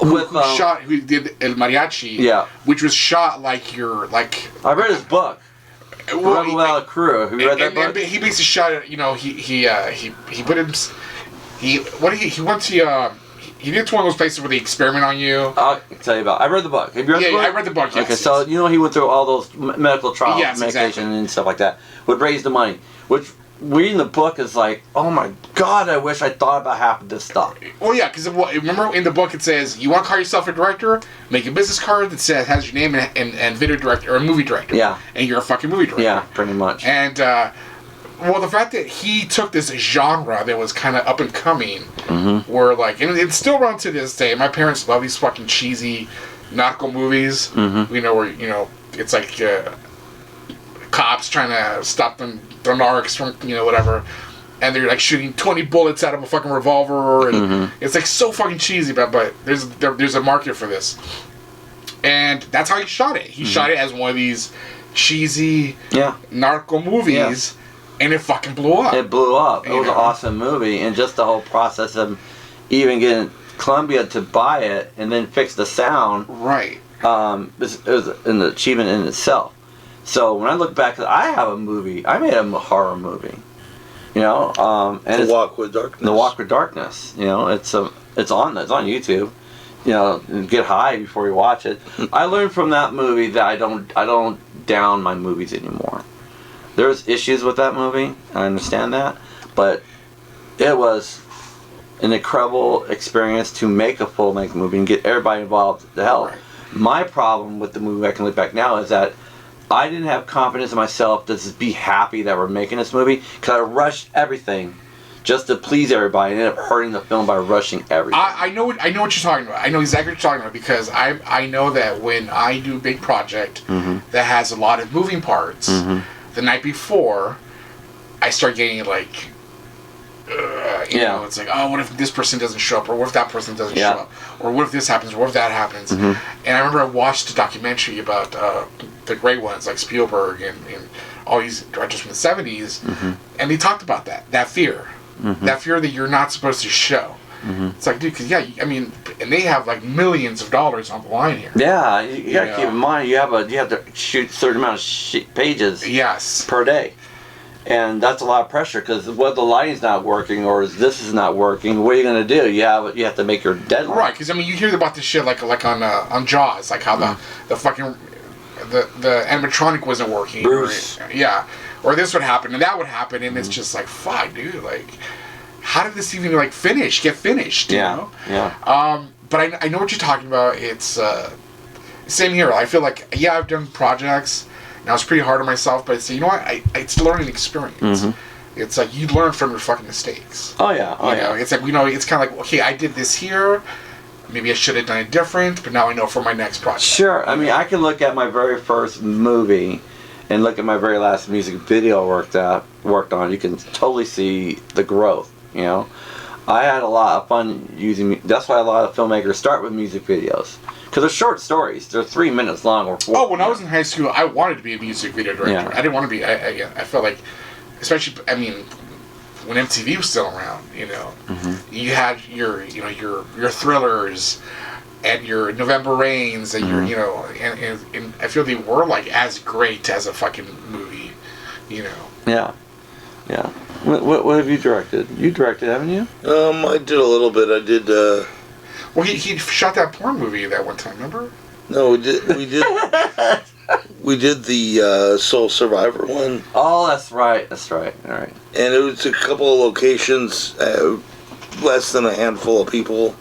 who did El Mariachi, which was shot I read his book. Rebel Without a Crew. Have you read that book? He basically shot it. He put him. He went to. He did one of those places where they experiment on you. I'll tell you about it. I read the book. Have you read the book? Yeah, I read the book, yes. Okay, so he went through all those medical trials, medication, exactly. and stuff like that. Would raise the money. Which, reading the book is like, oh my God, I wish I thought about half of this stuff. Well, yeah, because remember in the book it says, you want to call yourself a director? Make a business card that has your name and video director, or a movie director. Yeah. And you're a fucking movie director. Yeah, pretty much. And, the fact that he took this genre that was kind of up and coming, where and it's still around to this day. My parents love these fucking cheesy nautical movies. Where it's like cops trying to stop the narcs from whatever, and they're shooting 20 bullets out of a fucking revolver, and it's so fucking cheesy. But there's a market for this, and that's how he shot it. He shot it as one of these cheesy narco movies. Yeah. And it fucking blew up. It blew up. It was an awesome movie. And just the whole process of even getting Columbia to buy it and then fix the sound. Right. It was an achievement in itself. So when I look back, I have a movie. I made a horror movie. And The Walk with Darkness. The Walk with Darkness. It's on YouTube. Get high before you watch it. I learned from that movie that I don't down my movies anymore. There's issues with that movie, I understand that, but it was an incredible experience to make a full-length movie and get everybody involved to help. Right. My problem with the movie, I can look back now, is that I didn't have confidence in myself to just be happy that we're making this movie, because I rushed everything just to please everybody and ended up hurting the film by rushing everything. I know what you're talking about. I know exactly what you're talking about, because I know that when I do a big project that has a lot of moving parts, the night before, I start getting it's like, oh, what if this person doesn't show up, or what if that person doesn't show up, or what if this happens, or what if that happens. And I remember I watched a documentary about the great ones like Spielberg and all these directors from the 70s, and they talked about that fear, that fear that you're not supposed to show. It's like, dude, because and they have millions of dollars on the line here. Yeah, you gotta keep in mind you have to shoot a certain amount of pages per day, and that's a lot of pressure, because what if the lighting's not working, or this is not working, what are you gonna do? You have to make your deadline. Right, because you hear about this shit like on Jaws, like how the fucking the animatronic wasn't working. Bruce. Or this would happen and that would happen, and it's just fuck, dude, how did this even get finished? You know? Yeah. but I know what you're talking about. It's same here. I feel like I've done projects, and I was pretty hard on myself, but it's, you know what? It's a learning experience. Mm-hmm. It's like you learn from your fucking mistakes. Oh yeah. It's like it's kind of like, okay, I did this here. Maybe I should have done it different, but now I know for my next project. Sure. I mean, I can look at my very first movie and look at my very last music video worked on. You can totally see the growth, you know. I had a lot of fun using. That's why a lot of filmmakers start with music videos, because they're short stories. They're 3 minutes long or 4. Oh, when I was in high school, I wanted to be a music video director. Yeah. I didn't want to be. I felt like, especially, I mean, when MTV was still around, you know, mm-hmm. you had your Thrillers and your November Rains and your, you know, and I feel they were like as great as a fucking movie, you know. Yeah. What have you directed? You directed, haven't you? I did a little bit. I did. Well, he shot that porn movie that one time. Remember? No, we did. We did the Soul Survivor one. Oh, that's right. All right. And it was a couple of locations, less than a handful of people.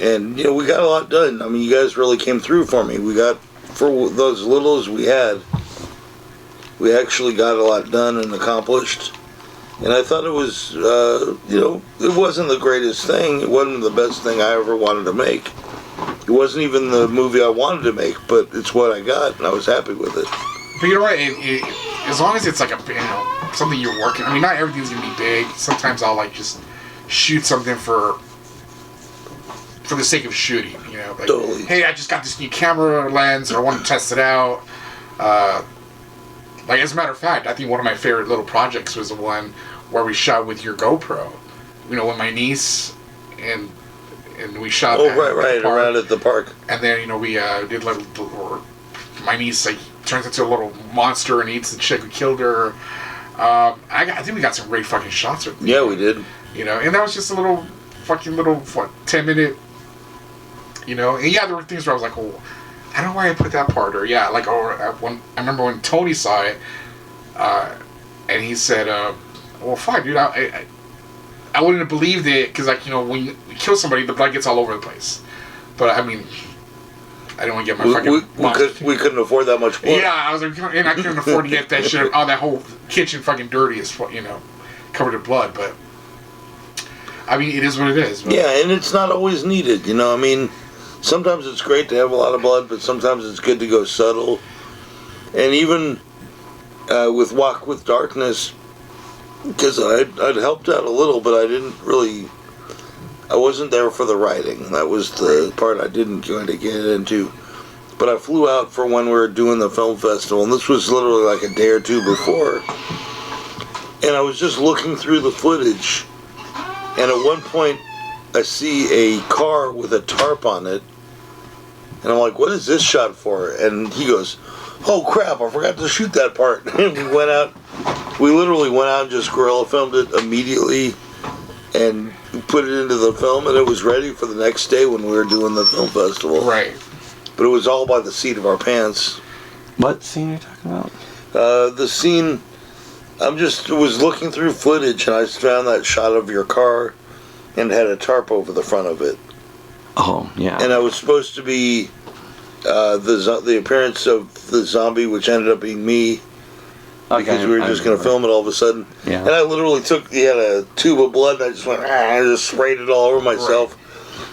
And, you know, we got a lot done. I mean, you guys really came through for me. We got, for those little as we had, we actually got a lot done and accomplished. And I thought it was, you know, it wasn't the greatest thing. It wasn't the best thing I ever wanted to make. It wasn't even the movie I wanted to make, but it's what I got, and I was happy with it. But you know what? As long as it's like something you're working. I mean, not everything's gonna be big. Sometimes I'll like just shoot something for the sake of shooting. You know, like, totally. Hey, I just got this new camera lens, or I want to test it out. Like, as a matter of fact, I think one of my favorite little projects was the one where we shot with your GoPro. You know, with my niece and we shot. Oh, right, around at the park. And then, you know, we did or my niece like turns into a little monster and eats the chick who killed her. I think we got some great fucking shots with it. Yeah, we did. You know, and that was just a little 10-minute. You know, and yeah, there were things where I was like, oh, I don't know why I put that part, or yeah, like, or when I remember when Tony saw it, and he said, well, fuck, dude, I wouldn't have believed it, because, like, you know, when you kill somebody, the blood gets all over the place. But, I mean, I don't want to get my fucking... We couldn't afford that much blood. Yeah, I was like, and I couldn't afford to get that shit, that whole kitchen fucking dirty as fuck, you know, covered in blood, but... I mean, it is what it is. But. Yeah, and it's not always needed, you know, I mean, sometimes it's great to have a lot of blood, but sometimes it's good to go subtle. And even with Walk with Darkness, because I'd helped out a little, but I wasn't there for the writing. That was the part I didn't kind of get into. But I flew out for when we were doing the film festival, and this was literally like a day or two before. And I was just looking through the footage, and at one point I see a car with a tarp on it, and I'm like, what is this shot for? And he goes, oh crap, I forgot to shoot that part. And we literally went out and just guerrilla filmed it immediately and put it into the film, and it was ready for the next day when we were doing the film festival. Right. But it was all by the seat of our pants. What scene are you talking about? The scene, was looking through footage, and I found that shot of your car and had a tarp over the front of it. Oh, yeah. And I was supposed to be the appearance of the zombie, which ended up being me. Because we were just going to film it all of a sudden. Yeah. And I literally he had a tube of blood, and I just went, I just sprayed it all over myself.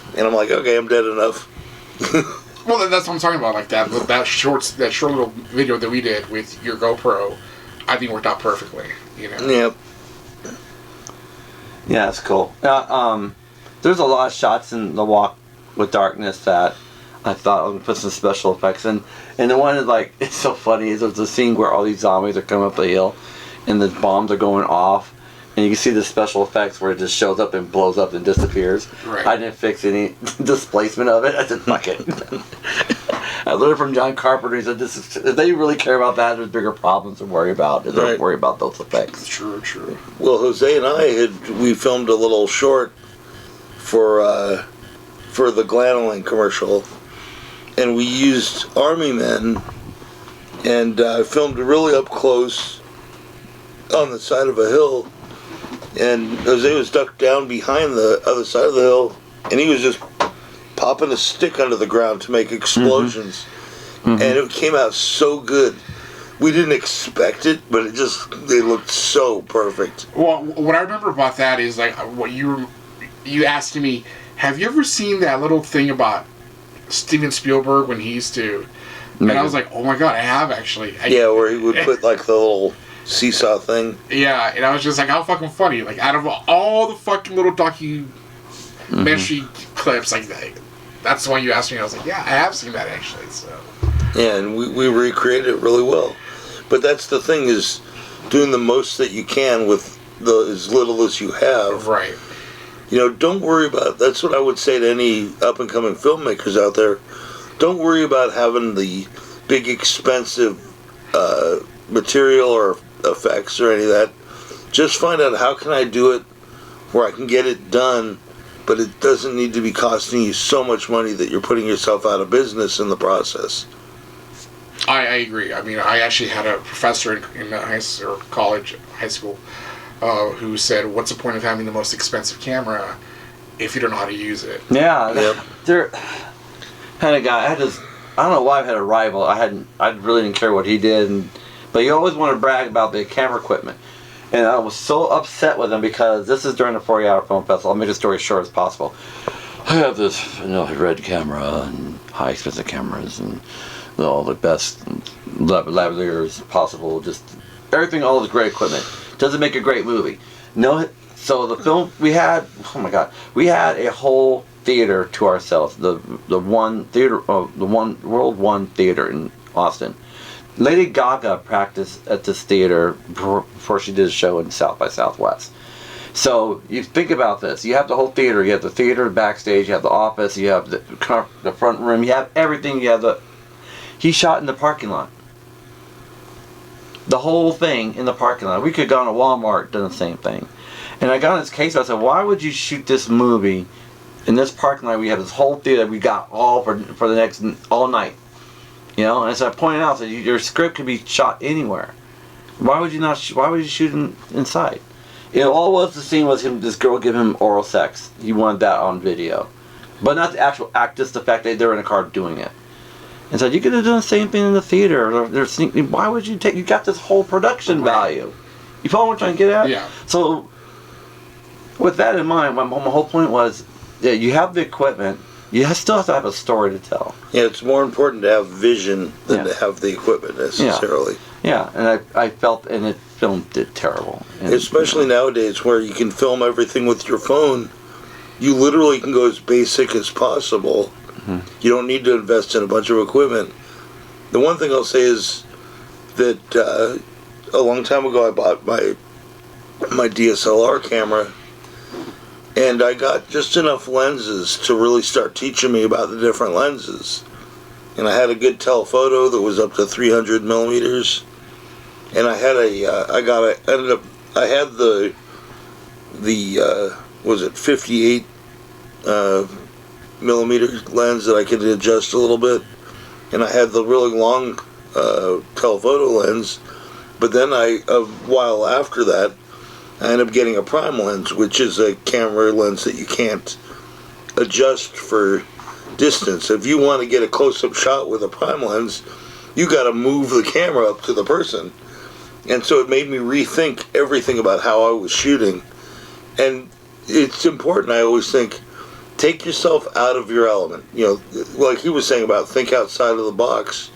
Right. And I'm like, okay, I'm dead enough. Well, that's what I'm talking about. Like that short little video that we did with your GoPro, I think worked out perfectly. You know. Yep. Yeah, it's cool. There's a lot of shots in the Walk with Darkness that I thought I would put some special effects in. And the one is like, it's so funny, is there's a scene where all these zombies are coming up the hill and the bombs are going off. And you can see the special effects where it just shows up and blows up and disappears. Right. I didn't fix any displacement of it. I said, fuck it. I learned from John Carpenter. He said, if they really care about that, there's bigger problems to worry about. They don't worry about those effects. True. Well, Jose and I we filmed a little short for the Glanoline commercial, and we used army men, and filmed really up close on the side of a hill. And Jose was ducked down behind the other side of the hill, and he was just popping a stick under the ground to make explosions. And it came out so good. We didn't expect it, but they looked so perfect. Well, what I remember about that is like what you asked me, have you ever seen that little thing about Steven Spielberg when he used to... And I was like, oh my god, I have actually. Where he would put like the little seesaw thing. Yeah, and I was just like, how fucking funny. Like, out of all the fucking little documentary clips, like, that's the one you asked me. I was like, yeah, I have seen that actually, so. Yeah, and we recreated it really well. But that's the thing, is doing the most that you can with as little as you have. Right. You know, don't worry about... That's what I would say to any up-and-coming filmmakers out there. Don't worry about having the big, expensive material or effects or any of that. Just find out, how can I do it where I can get it done, but it doesn't need to be costing you so much money that you're putting yourself out of business in the process. I agree. I mean, I actually had a professor in high school, who said, what's the point of having the most expensive camera if you don't know how to use it? Yeah. Yep. Had a guy, I don't know why I had a rival. I really didn't care what he did, but he always wanted to brag about the camera equipment. And I was so upset with him because this is during the 40-hour film festival. I'll make the story short as possible. I have this red camera and high expensive cameras and all the best lavaliers possible, just everything, all this great equipment. Doesn't make a great movie. No, so the film we had a whole theater to ourselves. The one World One theater in Austin. Lady Gaga practiced at this theater before she did a show in South by Southwest. So you think about this. You have the whole theater. You have the theater, backstage. You have the office. You have the front room. You have everything. He shot in the parking lot. The whole thing in the parking lot. We could have gone to Walmart, done the same thing. And I got on his case. I said, why would you shoot this movie in this parking lot? We have this whole theater we got all for the next all night, And as I pointed out, that your script could be shot anywhere. Why would you not? Why would you shoot inside? All was the scene was this girl giving him oral sex. He wanted that on video, but not the actual act. Just the fact that they were in a car doing it. And so you could have done the same thing in the theater. Why would you take? You got this whole production value. You follow what I'm trying to get at? Yeah. So with that in mind, my whole point was, you have the equipment. You still have to have a story to tell. Yeah, it's more important to have vision than to have the equipment necessarily. Yeah, and I felt, and the film did terrible. And, especially nowadays where you can film everything with your phone. You literally can go as basic as possible. Mm-hmm. You don't need to invest in a bunch of equipment. The one thing I'll say is that a long time ago I bought my DSLR camera, and I got just enough lenses to really start teaching me about the different lenses. And I had a good telephoto that was up to 300 millimeters. And I had I had the was it 58 millimeter lens that I could adjust a little bit. And I had the really long telephoto lens. But then a while after that, I ended up getting a prime lens, which is a camera lens that you can't adjust for distance. If you want to get a close-up shot with a prime lens, you got to move the camera up to the person. And so it made me rethink everything about how I was shooting. And it's important, I always think, take yourself out of your element. Like he was saying about think outside of the box.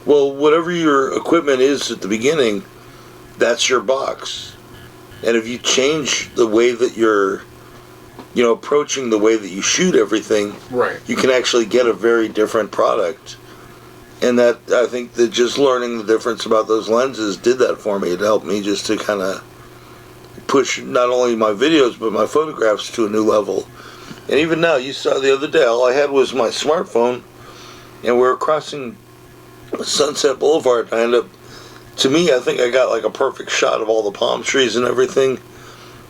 Well, whatever your equipment is at the beginning, that's your box. And if you change the way that you're, approaching the way that you shoot everything, right, you can actually get a very different product. And that, I think that just learning the difference about those lenses did that for me. It helped me just to kind of push not only my videos, but my photographs to a new level. And even now, you saw the other day, all I had was my smartphone, and we were crossing Sunset Boulevard, and I ended up, to me, I think I got like a perfect shot of all the palm trees and everything,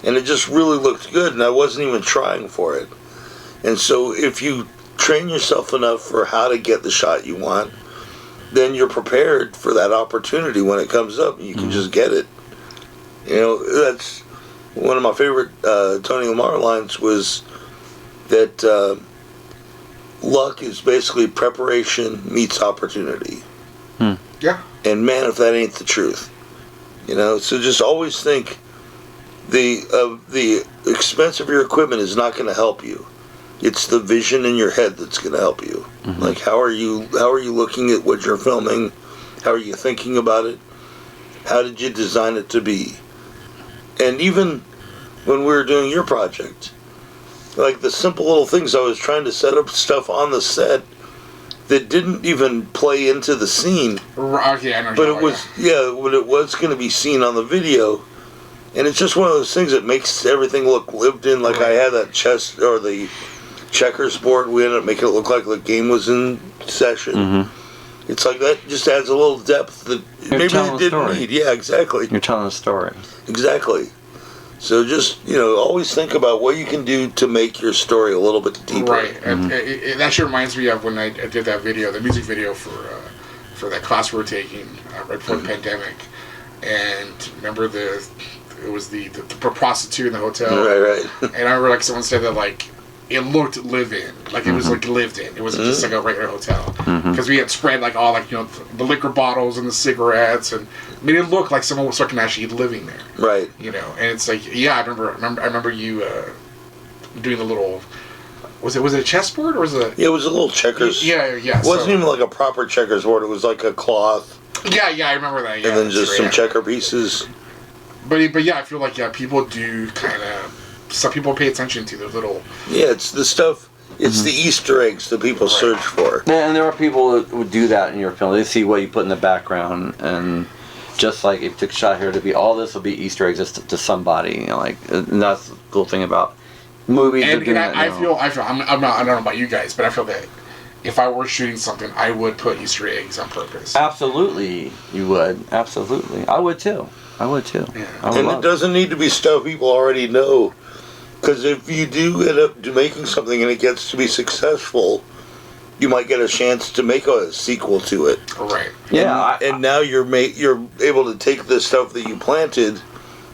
and it just really looked good, and I wasn't even trying for it. And so if you train yourself enough for how to get the shot you want, then you're prepared for that opportunity when it comes up, and you can just get it. That's one of my favorite Tony LaMarr lines was that luck is basically preparation meets opportunity. Yeah. And man, if that ain't the truth, so just always think the expense of your equipment is not going to help you. It's the vision in your head that's going to help you. Mm-hmm. Like how are you looking at what you're filming? How are you thinking about it? How did you design it to be? And even when we were doing your project, like the simple little things, I was trying to set up stuff on the set that didn't even play into the scene. Okay, I know. But it was, but it was going to be seen on the video. And it's just one of those things that makes everything look lived in. Like I had that chess or the checkers board. We ended up making it look like the game was in session. Mm-hmm. It's like that just adds a little depth that maybe it didn't need. Yeah, exactly. You're telling a story. Exactly. So just, always think about what you can do to make your story a little bit deeper. Right. Mm-hmm. It actually reminds me of when I did that video, the music video for that class we were taking right before the pandemic. And remember it was the prostitute in the hotel. Right. And I remember someone said that it looked live-in, it was lived in. It wasn't just a regular hotel because we had spread all the liquor bottles and the cigarettes, and I mean it looked like someone was actually living there. Right. And it's I remember you doing the little. Was it a chessboard or was it? Yeah, it was a little checkers. Yeah. It wasn't even like a proper checkers board. It was like a cloth. Yeah, I remember that. Yeah, and then just some checker pieces. But I feel like people do kind of. Some people pay attention to their little. Yeah, it's the stuff. It's the Easter eggs that people search for. Yeah, and there are people that would do that in your film. They see what you put in the background, and just like if you took a shot here to be all this will be Easter eggs to somebody. And that's the cool thing about movies. And I feel. I'm not. I don't know about you guys, but I feel that if I were shooting something, I would put Easter eggs on purpose. Absolutely, you would. Absolutely, I would too. Yeah. And it doesn't need to be stuff people already know. Because if you do end up making something and it gets to be successful, you might get a chance to make a sequel to it. Right. Yeah. And now you're able to take the stuff that you planted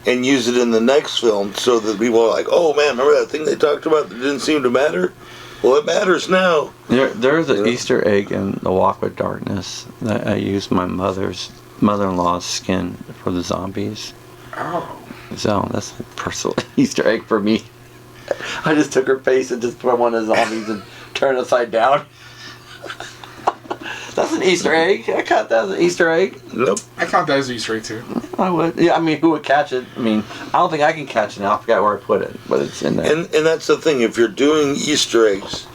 and use it in the next film, so that people are like, "Oh man, remember that thing they talked about that didn't seem to matter? Well, it matters now." There's an Easter egg in The Walk with Darkness that I used my mother-in-law's skin for the zombies. Oh. So that's a personal Easter egg for me. I just took her face and just put one of the zombies and turned it upside down. That's an Easter egg. I count that as an Easter egg. Nope. I count that as an Easter egg too. I would. Yeah, who would catch it? I don't think I can catch it now. I forgot where I put it, but it's in there. And that's the thing. If you're doing Easter eggs,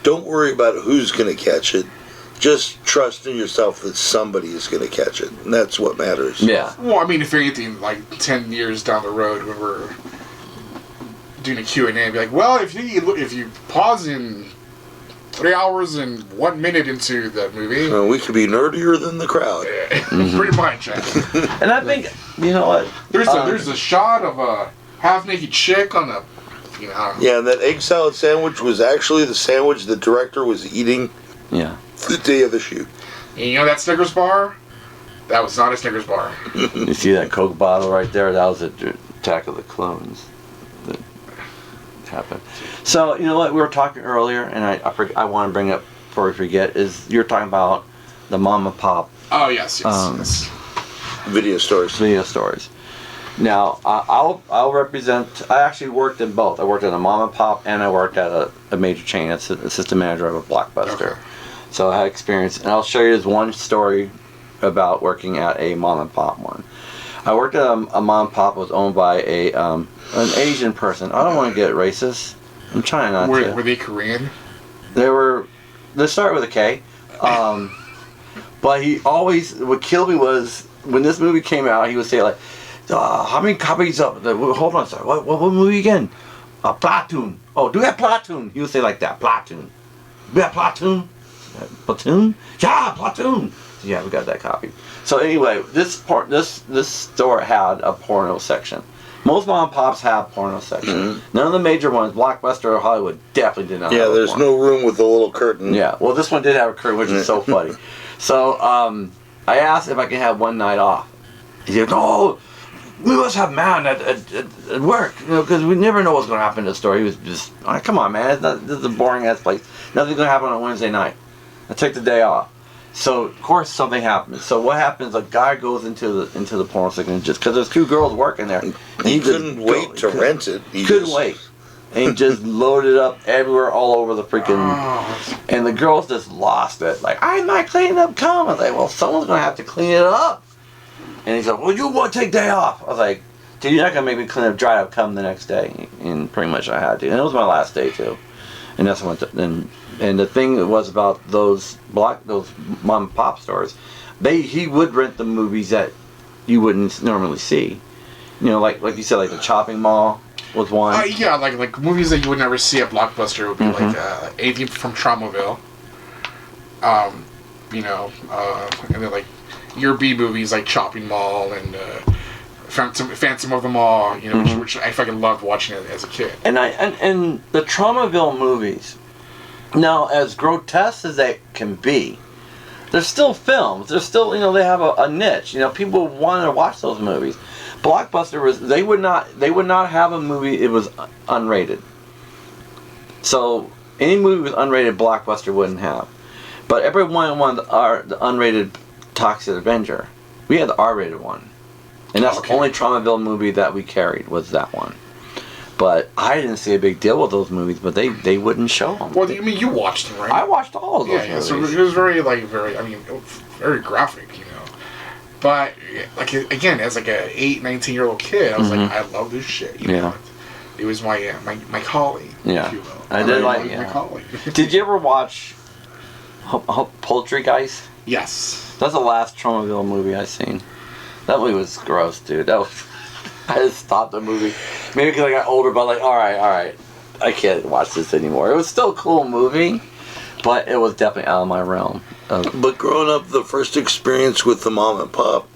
don't worry about who's going to catch it. Just trust in yourself that somebody is going to catch it. And that's what matters. Yeah. Well, if anything, 10 years down the road when we're doing a Q&A, be like, well, if you pause in 3 hours and 1 minute into the movie... we could be nerdier than the crowd. Pretty much. And I think, you know what? There's a shot of a half-naked chick on a... Yeah, and that egg salad sandwich was actually the sandwich the director was eating the day of the shoot. And that Snickers bar? That was not a Snickers bar. You see that Coke bottle right there? That was the Attack of the Clones that happened. So, you know what? We were talking earlier, and I want to bring up, before we forget, is you're talking about the mom and pop. Oh, yes. Video stores. Now, I'll represent. I actually worked in both. I worked at a mom and pop, and I worked at a major chain. As assistant manager of a Blockbuster. Okay. So I had experience, and I'll show you this one story about working at a mom and pop one. I worked at a mom and pop. Was owned by an Asian person. I don't want to get racist. I'm trying not to. Were they Korean? They start with a K. But he always, what killed me was when this movie came out, he would say how many copies of hold on, sorry, what movie again? Platoon. Oh, do that Platoon. He would say like that, Platoon. Do that Platoon? Platoon? Yeah, Platoon. Yeah, we got that copy. So anyway, this store had a porno section. Most mom and pops have porno section. Mm-hmm. None of the major ones, Blockbuster or Hollywood, definitely did not have there's no room with the little curtain. Yeah, well this one did have a curtain, which is so funny. So I asked if I could have one night off. He said, no, we must have man at work, because we never know what's going to happen in the store. He was just, come on, man, this is a boring ass place. Nothing's going to happen on a Wednesday night. I take the day off. So of course something happens. So what happens? A guy goes into the porn section just because there's 2 girls working there. And he couldn't wait to rent it. He couldn't wait. And he just loaded up everywhere, all over the freaking. And the girls just lost it. Like, I'm not cleaning up cum. I was like, well, someone's gonna have to clean it up. And he's like, well, you want to take day off? I was like, dude, you're not gonna make me clean up dry up cum the next day. And pretty much I had to. And it was my last day too. And that's when and the thing was about those mom and pop stores, he would rent the movies that you wouldn't normally see. Like you said, like the Chopping Mall was one. Yeah, like movies that you would never see at Blockbuster would be like anything from Traumaville. And then like your B movies like Chopping Mall and Phantom of the Mall, which I fucking loved watching it as a kid. And the Traumaville movies. Now, as grotesque as they can be, they're still films. They're still, they have a niche. People want to watch those movies. Blockbuster they would not have a movie it was unrated. So any movie with unrated, Blockbuster wouldn't have. But everyone wanted the unrated Toxic Avenger. We had the R-rated one, and that's the only Traumaville movie that we carried was that one. But I didn't see a big deal with those movies, but they wouldn't show them. Well, you watched them, right? I watched all of those movies. So it was very graphic, But, like, again, as like a 19-year-old kid, I was like, I love this shit, know? It was my calling, if you will. I did like my calling. Did you ever watch Poultrygeist? Yes. That's the last Traumaville movie I seen. That movie was gross, dude. I just stopped the movie. Maybe because I got older, but like, all right. I can't watch this anymore. It was still a cool movie, but it was definitely out of my realm. But growing up, the first experience with the mom and pop,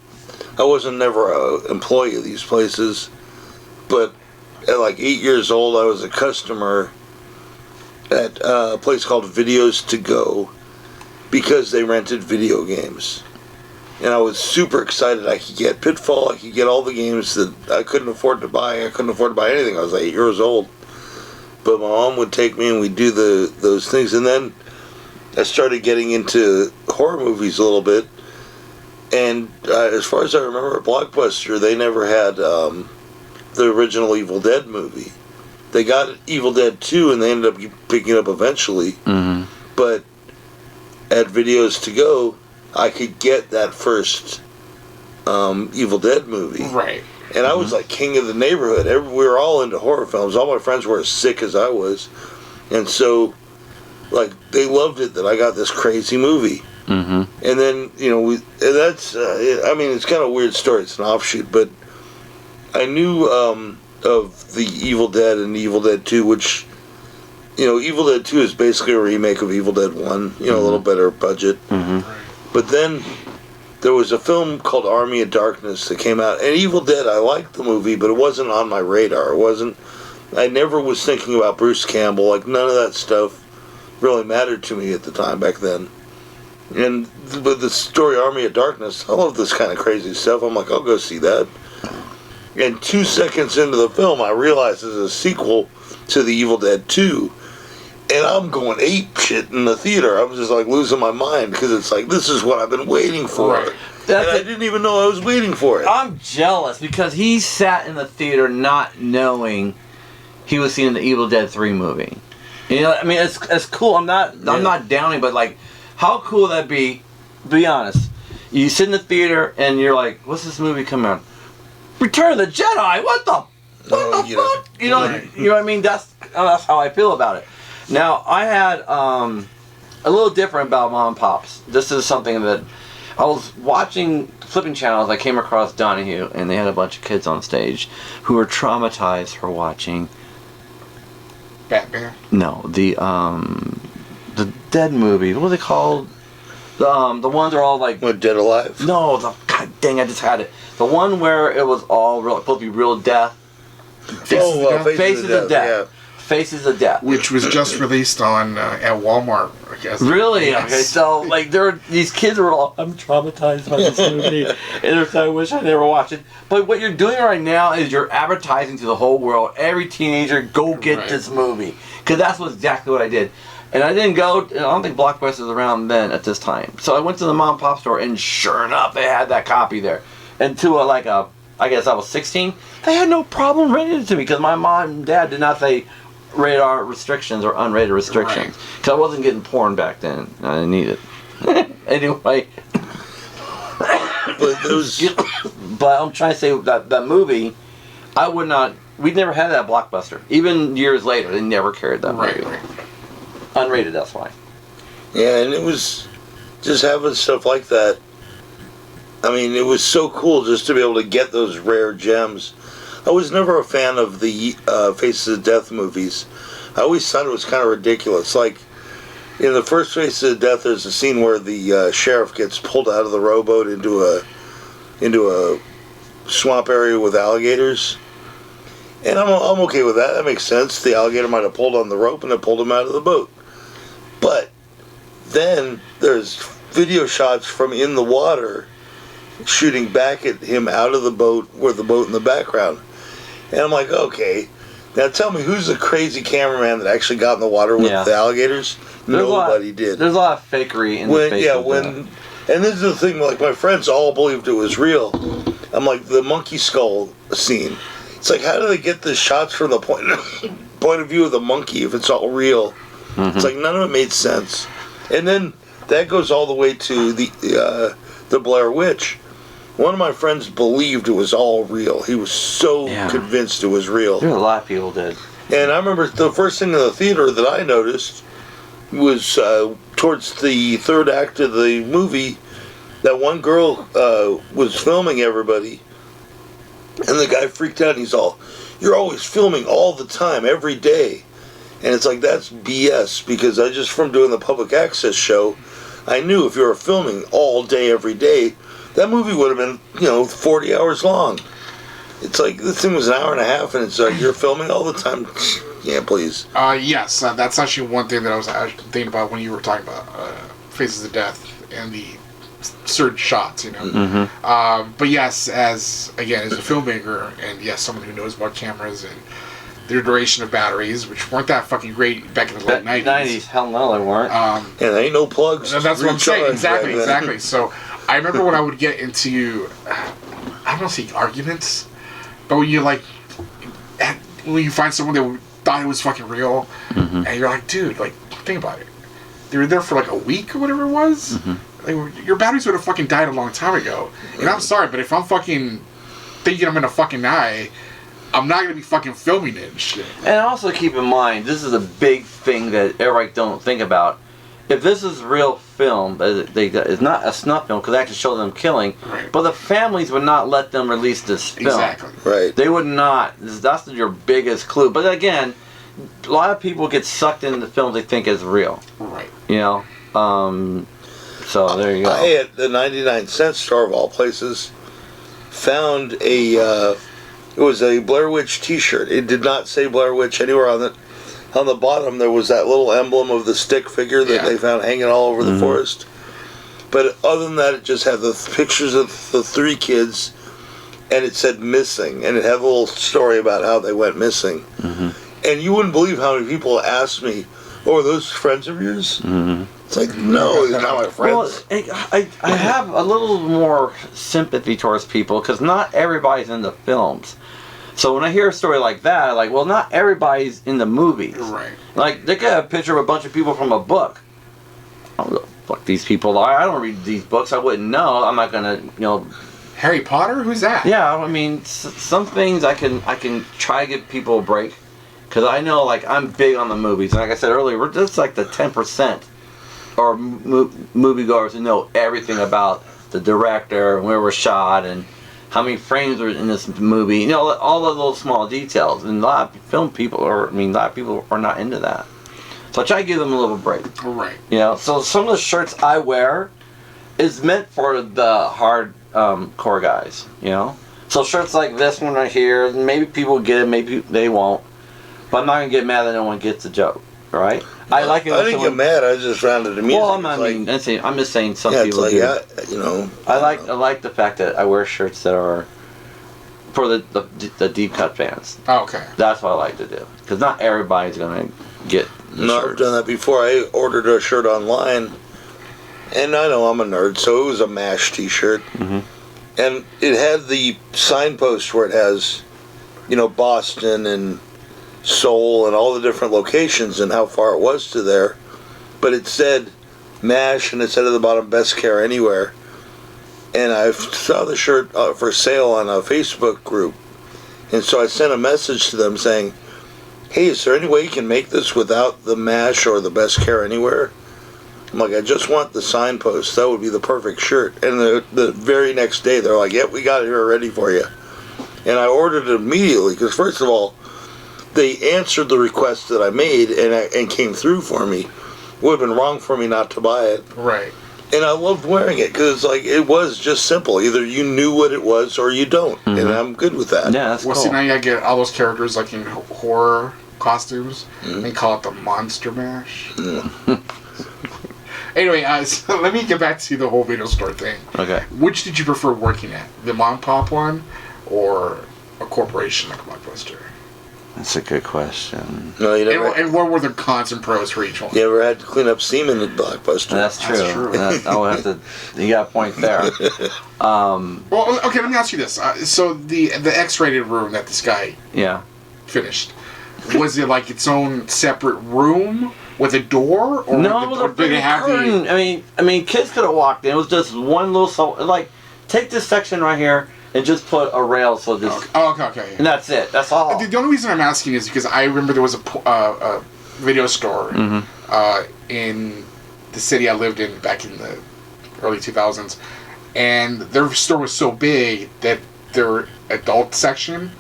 I wasn't never an employee of these places, but at like 8 years old, I was a customer at a place called Videos to Go because they rented video games. And I was super excited. I could get Pitfall. I could get all the games that I couldn't afford to buy. I couldn't afford to buy anything. I was like 8 years old. But my mom would take me and we'd do those things. And then I started getting into horror movies a little bit. And as far as I remember, at Blockbuster, they never had the original Evil Dead movie. They got Evil Dead 2 and they ended up picking it up eventually. Mm-hmm. But at Videos to Go, I could get that first Evil Dead movie. Right. And I was like king of the neighborhood. We were all into horror films. All my friends were as sick as I was. And so, like, they loved it that I got this crazy movie. Mm-hmm. And then, it's kind of a weird story. It's an offshoot. But I knew of the Evil Dead and Evil Dead 2, which, Evil Dead 2 is basically a remake of Evil Dead 1. A little better budget. Mm-hmm. But then there was a film called Army of Darkness that came out. And Evil Dead, I liked the movie, but it wasn't on my radar. I never was thinking about Bruce Campbell. Like, none of that stuff really mattered to me at the time back then. And with the story Army of Darkness, I love this kind of crazy stuff. I'm like, I'll go see that. And 2 seconds into the film, I realized it's a sequel to the Evil Dead 2. And I'm going ape shit in the theater. I was just like losing my mind because it's like, this is what I've been waiting for. Right. And I didn't even know I was waiting for it. I'm jealous because he sat in the theater not knowing he was seeing the Evil Dead 3 movie. It's cool. I'm not downing, but like, how cool would that be? Be honest. You sit in the theater and you're like, what's this movie coming out? Return of the Jedi. What the fuck? You know what I mean? That's how I feel about it. Now, I had a little different about Mom and Pops. This is something that I was flipping channels. I came across Donahue, and they had a bunch of kids on stage who were traumatized for watching Batman. No, the Dead movie. What are they called? The ones are all like Dead Alive. No, God dang! I just had it. The one where it was all supposed to be real death. Faces of Death. Yeah. Faces of Death. which was just released on at Walmart, I guess. Really? Yes. Okay, so like these kids were all, I'm traumatized by this movie, and I wish I never watched it. But what you're doing right now is you're advertising to the whole world, every teenager, go get this movie, because that's exactly what I did. And I didn't go. I don't think Blockbuster was around then at this time. So I went to the mom and pop store, and sure enough, they had that copy there. And to I guess I was 16. They had no problem renting it to me because my mom and dad did not say rated R restrictions or unrated restrictions. Because I wasn't getting porn back then. I didn't need it. Anyway. But I'm trying to say that movie, I would not. We never had that at Blockbuster. Even years later, they never carried that movie. Right. Unrated, that's why. Yeah, and it was just having stuff like that. I mean, it was so cool just to be able to get those rare gems. I was never a fan of the Faces of Death movies. I always thought it was kind of ridiculous. Like, in the first Faces of Death, there's a scene where the sheriff gets pulled out of the rowboat into a swamp area with alligators. And I'm okay with that. That makes sense. The alligator might have pulled on the rope and it pulled him out of the boat. But then there's video shots from in the water shooting back at him out of the boat with the boat in the background. And I'm like, okay, now tell me, who's the crazy cameraman that actually got in the water with the alligators? Nobody did. There's a lot of fakery in the face of that. And this is the thing, like, my friends all believed it was real. I'm like, the monkey skull scene. It's like, how do they get the shots from the point of view of the monkey if it's all real? Mm-hmm. It's like, none of it made sense. And then that goes all the way to the Blair Witch. One of my friends believed it was all real. He was so convinced it was real. There's a lot of people did. And I remember the first thing in the theater that I noticed was towards the third act of the movie, that one girl was filming everybody, and the guy freaked out and he's all, "You're always filming all the time, every day." And it's like, that's BS, because I just, from doing the public access show, I knew if you were filming all day, every day, that movie would have been, 40 hours long. It's like, this thing was an hour and a half, and it's like, you're filming all the time? Yeah, please. Yes, that's actually one thing that I was thinking about when you were talking about Faces of Death and the certain shots, Mm-hmm. But yes, as a filmmaker, and yes, someone who knows about cameras and their duration of batteries, which weren't that fucking great back in the late 90s. Hell no, they weren't. There ain't no plugs. That's what I'm saying. Exactly. So I remember when I would get into, I don't want to say arguments, but when you find someone that thought it was fucking real, mm-hmm. and you're like, dude, like, think about it. They were there for like a week or whatever it was. Mm-hmm. Like, your batteries would have fucking died a long time ago. And I'm sorry, but if I'm fucking thinking I'm gonna fucking die, I'm not gonna be fucking filming it and shit. And also keep in mind, this is a big thing that everybody don't think about. If this is real film, it's not a snuff film because they actually show them killing, right. But the families would not let them release this film. Exactly. Right. They would not. That's your biggest clue. But again, a lot of people get sucked into films they think is real. Right. So there you go. I, at the 99-cent store of all places, found it was a Blair Witch t-shirt. It did not say Blair Witch anywhere on it. On the bottom, there was that little emblem of the stick figure that they found hanging all over the forest. But other than that, it just had the pictures of the three kids, and it said missing. And it had a little story about how they went missing. Mm-hmm. And you wouldn't believe how many people asked me, "Oh, are those friends of yours?" Mm-hmm. It's like, no, they're not my friends. Well, I have a little more sympathy towards people because not everybody's into films. So when I hear a story like that, I'm like, well, not everybody's in the movies. Right. Like, they got a picture of a bunch of people from a book. I don't know what these people are. I don't read these books. I wouldn't know. I'm not going to, Harry Potter? Who's that? Yeah, I mean, some things I can try to give people a break. Because I know, like, I'm big on the movies. And like I said earlier, we're just like the 10% or moviegoers who know everything about the director and where it was shot and how many frames were in this movie, all of those small details. And a lot of people are not into that. So I try to give them a little break. Right. So some of the shirts I wear is meant for the hard core guys, So shirts like this one right here, maybe people get it, maybe they won't. But I'm not gonna get mad that no one gets the joke, right? I like it. I didn't get mad. I just found it amusing. Well, I'm just saying some yeah, people it's like, do. yeah, you know. I like the fact that I wear shirts that are for the deep cut fans. Oh, okay. That's what I like to do, because not everybody's gonna get the No, shirts. I've done that before. I ordered a shirt online, and I know I'm a nerd, so it was a MASH T-shirt, and it had the signpost where it has, you know, Boston and Seoul and all the different locations and how far it was to there, but it said MASH and it said at the bottom Best Care Anywhere. And I saw the shirt for sale on a Facebook group. And so I sent a message to them saying, hey, is there any way you can make this without the MASH or the Best Care Anywhere? I'm like, I just want the signpost. That would be the perfect shirt. And the very next day, they're like, yep, we got it here ready for you. And I ordered it immediately because, first of all, they answered the request that I made and came through for me. It would have been wrong for me not to buy it. Right. And I loved wearing it because, like, it was just simple. Either you knew what it was or you don't, and I'm good with that. Yeah, that's Well, cool. see, now you gotta get all those characters like in horror costumes and call it the Monster Mash. Anyway, so let me get back to the whole video store thing. Okay. Which did you prefer working at? The mom and pop one or a corporation like Blockbuster? That's a good question. No, you never. And what were the cons and pros for each one? You ever had to clean up semen at Blockbuster? That's true. That's true. I will have to. You got a point there. Well, okay, let me ask you this. So the X-rated room that this guy Yeah. finished, was it like its own separate room with a door, or No, it was a did it big have curtain. I mean, kids could have walked in. It was just one little like, take this section right here and just put a rail so this, Okay. and that's it. That's all. The only reason I'm asking is because I remember there was a video store in the city I lived in back in the early 2000s, and their store was so big that their adult section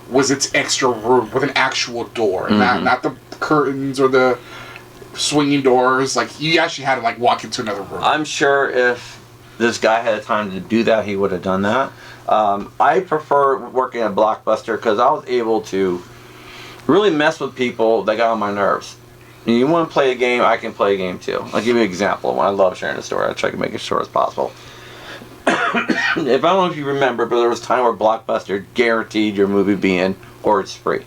was its extra room with an actual door, not the curtains or the swinging doors. Like, you actually had to like walk into another room. I'm sure if this guy had time to do that, he would have done that. I prefer working at Blockbuster because I was able to really mess with people that got on my nerves. You want to play a game, I can play a game too. I'll give you an example. When I love sharing a story, I try to make it short as possible. If I don't know if you remember, but there was a time where Blockbuster guaranteed your movie being or it's free.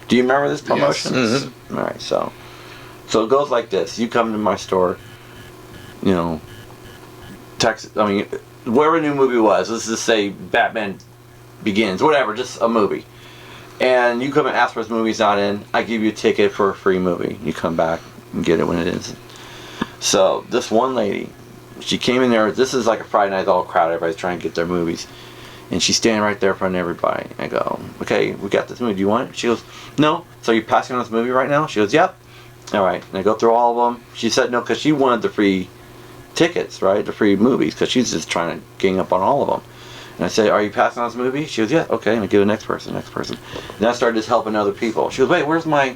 Do you remember this promotion? Yes. All right, so it goes like this. You come to my store, you know, whatever a new movie was, let's just say Batman Begins, whatever, just a movie. And you come and ask for this movie's not in, I give you a ticket for a free movie. You come back and get it when it is. So this one lady, she came in there, this is like a Friday night, all crowded, everybody's trying to get their movies. And she's standing right there in front of everybody. I go, okay, we got this movie, do you want it? She goes, no. So you're passing on this movie right now? She goes, yep. All right. And I go through all of them. She said no, because she wanted the free tickets, right? The free movies, because she's just trying to gang up on all of them. And I say, are you passing on this movie? She goes, yeah, okay. And I give the next person. And I started just helping other people. She goes, wait, where's my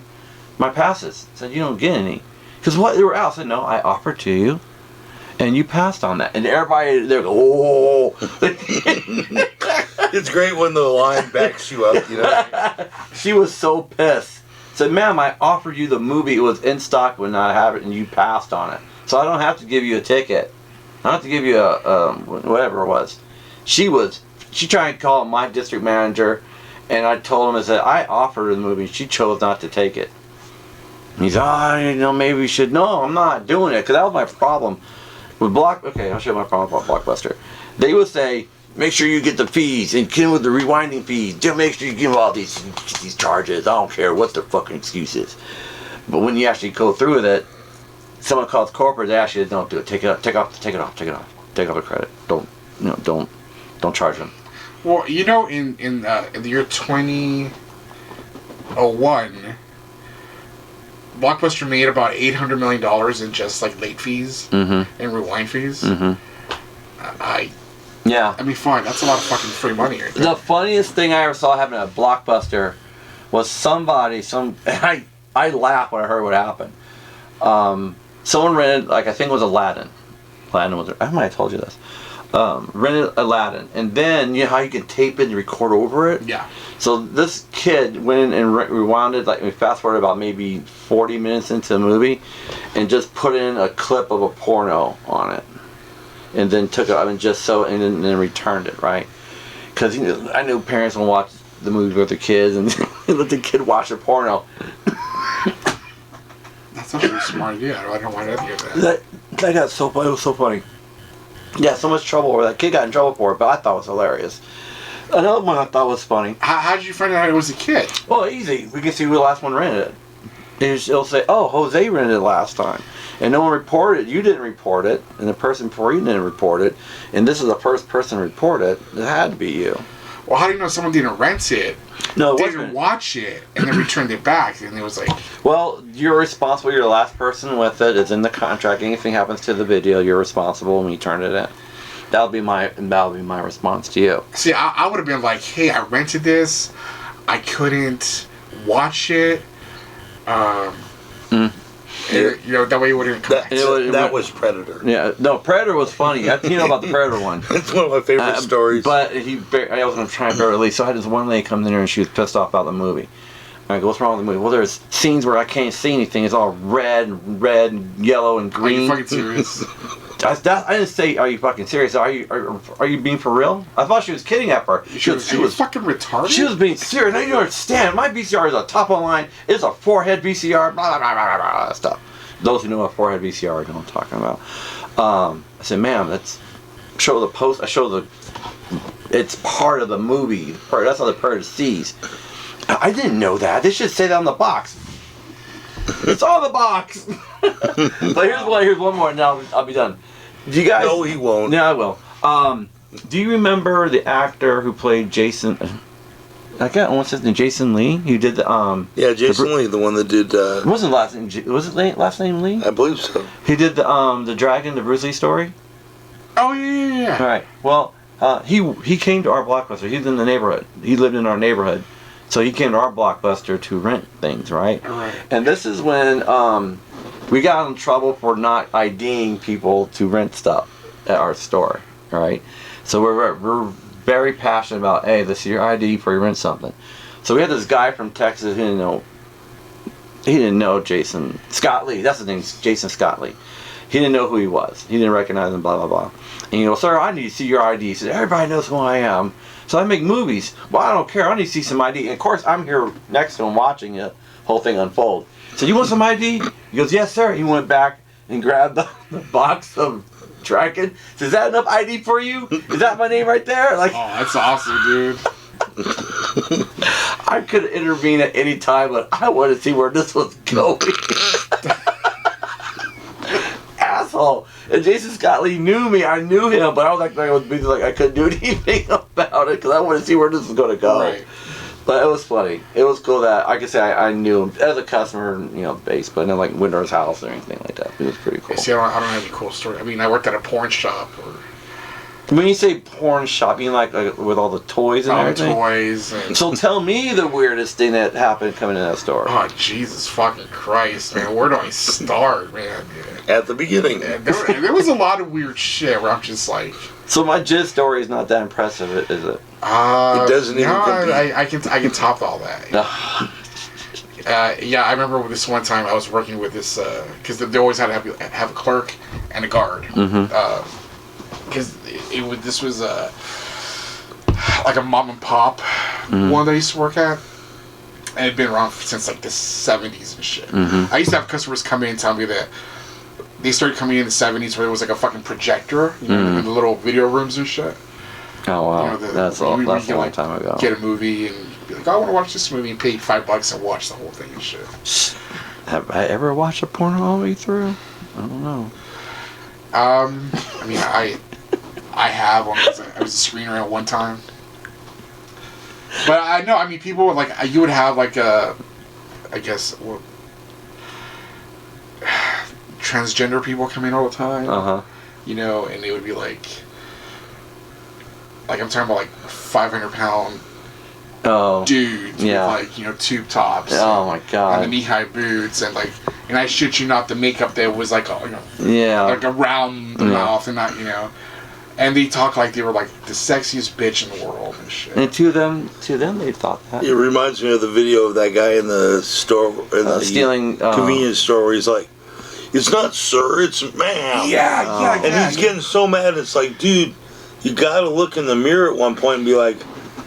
passes? I said, you don't get any. Because what? They were out. I said, no, I offered to you. And you passed on that. And everybody, they're go, oh. It's great when the line backs you up, you know. She was so pissed. Said, ma'am, I offered you the movie. It was in stock when I have it, and you passed on it. So I don't have to give you a ticket. I don't have to give you a whatever it was. She tried to call my district manager, and I told him, I said, I offered her the movie. She chose not to take it. And he's, maybe we should. No, I'm not doing it, because that was my problem. With okay, I'll show you my problem about Blockbuster. They would say, make sure you get the fees, and get with the rewinding fees. Just make sure you give all these charges. I don't care what their fucking excuse is. But when you actually go through with it, someone calls corporate, they actually don't do it. Take off the credit. Don't charge them. Well, you know, in the year 2001, Blockbuster made about $800 million in just like late fees and rewind fees. I mean, fine, that's a lot of fucking free money right there. The funniest thing I ever saw happen at Blockbuster was I laughed when I heard what happened. Someone rented, like, I think it was Aladdin. I might have told you this. rented Aladdin, and then you know how you can tape it and record over it. Yeah. So this kid went in and rewound it, like we fast forward about maybe 40 minutes into the movie, and just put in a clip of a porno on it, and then took it, and then returned it, right? Because I knew parents would watch the movie with their kids and let the kid watch a porno. That's actually a smart idea. I don't know why I didn't think of that. That got so funny. It was so funny. Yeah, so much trouble over that kid got in trouble for it, but I thought it was hilarious. Another one I thought was funny. How did you find out it was a kid? Well, easy. We can see who the last one rented it. It'll say, "Oh, Jose rented it last time," and no one reported. You didn't report it, and the person before you didn't report it, and this is the first person to report it. It had to be you. Well, how do you know someone didn't rent it? No, they didn't watch it and then returned it back, and it was like, well, you're responsible. You're the last person with it. It's in the contract. Anything happens to the video, you're responsible when you turn it in. That'll be my response to you. See, I would have been like, hey, I rented this, I couldn't watch it. You know, that way you wouldn't come back. That was Predator. Yeah, no, Predator was funny. You know about the Predator one. It's one of my favorite stories. But I was going to try and bear release. So I had this one lady come in there and she was pissed off about the movie. I go, what's wrong with the movie? Well, there's scenes where I can't see anything. It's all red and yellow and green. Are you fucking serious? I didn't say, are you fucking serious? Are you being for real? I thought she was kidding at first. She was fucking retarded? She was being serious. Now you don't understand. My VCR is a top of the line. It's a forehead VCR. Blah, blah, blah, blah, blah, blah, stuff. Those who know what forehead VCR know what I'm talking about. I said, ma'am, let's show the post. I show the. It's part of the movie. That's how the Predator sees. I didn't know that. They should say that on the box. It's on the box. But here's one more, and now I'll be done. Do you guys? No, he won't. Yeah, I will. Do you remember the actor who played Jason? I got what's his name? Jason Lee. Who did the Yeah, Jason Lee, the one that did. It wasn't last name. Was it last name Lee? I believe so. He did the Dragon, the Bruce Lee story. Oh yeah. All right. Well, he came to our Blockbuster. He's in the neighborhood. He lived in our neighborhood. So he came to our Blockbuster to rent things, right? Right. And this is when we got in trouble for not IDing people to rent stuff at our store, right? So we're very passionate about, hey, this is your ID before you rent something. So we had this guy from Texas who he didn't know Jason Scott Lee. That's his name, Jason Scott Lee. He didn't know who he was. He didn't recognize him, blah, blah, blah. And he goes, sir, I need to see your ID. He said, everybody knows who I am. So I make movies. Well, I don't care. I need to see some ID. And of course, I'm here next to him watching the whole thing unfold. So you want some ID? He goes, yes, sir. He went back and grabbed the box of Dragon. Says, is that enough ID for you? Is that my name right there? Like, oh, that's awesome, dude. I could intervene at any time, but I wanted to see where this was going. Asshole. And Jason Scott Lee knew me. I knew him, but I was like I couldn't do anything about it because I wanted to see where this was going to go. Right. But it was funny. It was cool that I could say I knew him as a customer, base, but not like Winter's house or anything like that. It was pretty cool. See, I don't have any cool story. I mean, I worked at a porn shop. When you say porn shop, you mean like with all the toys and everything? All the toys. And So tell me the weirdest thing that happened coming in that store. oh, Jesus fucking Christ, man. Where do I start, man? At the beginning. And there was a lot of weird shit where I'm just like... So my jizz story is not that impressive, is it? It doesn't even compete. I can top all that. Yeah, I remember this one time I was working with this because they always had to have a clerk and a guard. Because this was like a mom and pop one that I used to work at, and it had been around since like the 70s and shit. I used to have customers come in and tell me that they started coming in the 70s where there was like a fucking projector, in the little video rooms and shit. Oh wow, that's a long time ago. Get a movie and be like, oh, I want to watch this movie, and pay $5 and watch the whole thing and shit. Have I ever watched a porno all the way through? I don't know. I mean, I have. I was a screener at one time. But I know, I mean, people would, like, you would have like a, I guess, transgender people come in all the time. And they would be like I'm talking about like 500-pound dudes with like, tube tops. Oh my god. And the knee-high boots and like, and I shit you not, the makeup there was like like around the mouth and not, And they talk like they were like the sexiest bitch in the world and shit. And to them, they thought that. It reminds me of the video of that guy in the store, in the stealing convenience store, where he's like, "It's not sir, it's ma'am." Yeah. And he's getting so mad. It's like, dude, you gotta look in the mirror at one point and be like,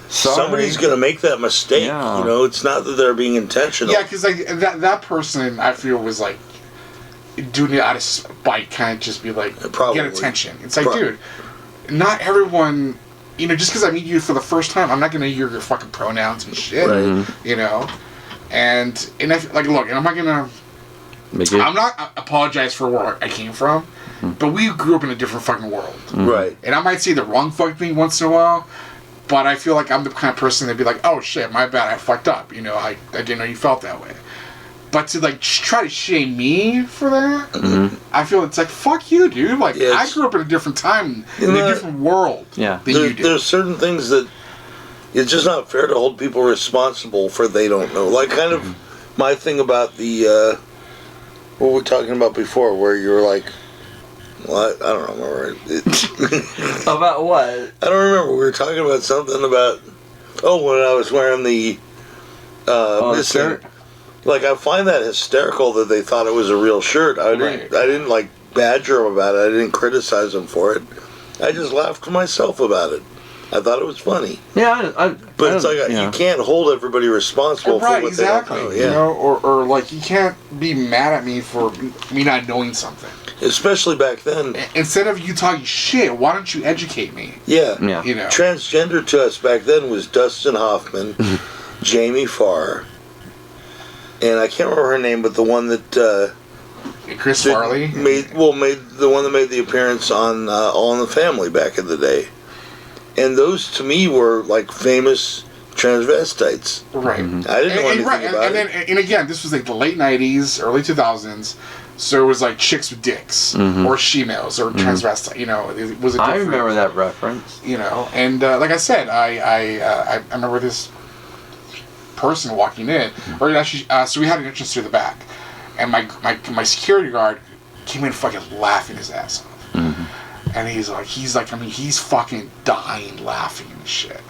Sorry. somebody's gonna make that mistake. Yeah. You know, it's not that they're being intentional. Yeah, because like that person, I feel, was like doing it out of spite, kind of just be like, Probably. get attention. It's like, dude, not everyone, you know, just because I meet you for the first time, I'm not gonna hear your fucking pronouns and shit. Right. You know, and if, like, look, and I'm not gonna. I'm not apologize for where I came from, but we grew up in a different fucking world. Right. And I might say the wrong fucking thing once in a while, but I feel like I'm the kind of person that'd be like, oh shit, my bad, I fucked up. You know, I didn't know you felt that way. But to like try to shame me for that, I feel it's like, fuck you, dude. Like, I grew up in a different time, in a different world than you did. There's certain things that it's just not fair to hold people responsible for they don't know. Like, kind of my thing about the, what were we talking about before, where you were like, what? I don't remember. About what? I don't remember. We were talking about something about, when I was wearing the shirt? Like, I find that hysterical that they thought it was a real shirt. I didn't like badger them about it. I didn't criticize them for it. I just laughed to myself about it. I thought it was funny. Yeah, but it's like you can't hold everybody responsible for what they don't know. Yeah. You know, or like you can't be mad at me for me not knowing something. Especially back then. Instead of you talking shit, why don't you educate me? Yeah. You know, transgender to us back then was Dustin Hoffman, Jamie Farr, and I can't remember her name, but the one that Chris Farley made the one that made the appearance on All in the Family back in the day. And those, to me, were like famous transvestites. Right. I didn't know anything about it. And again, this was like the late 90s, early 2000s. So it was like chicks with dicks, or she-males, or transvestite. You know, it was a different, I remember that reference. You know, and like I said, I remember this person walking in, or actually, so we had an entrance through the back, and my security guard came in fucking laughing his ass off. And he's like, I mean, he's fucking dying laughing and shit.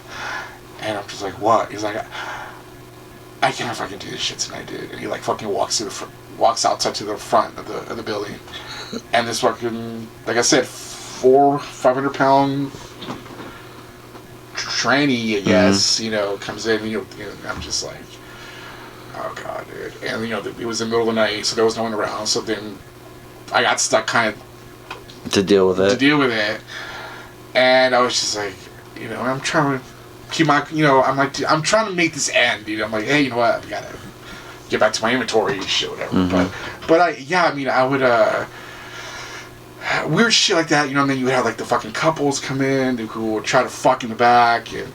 And I'm just like, what? He's like, I can't fucking do this shit tonight, dude. And he like fucking walks outside to the front of the building. And this fucking, like I said, 500 pound tranny, I guess, you know, comes in. And, I'm just like, oh god, dude. And it was in the middle of the night, so there was no one around. So then I got stuck kind of to deal with it, and I was just like, I'm trying to keep my, I'm like, I'm trying to make this end, I'm like, hey, you know what, I gotta get back to my inventory, shit, whatever, but I would, weird shit like that, and then you would have like the fucking couples come in who would try to fuck in the back, and,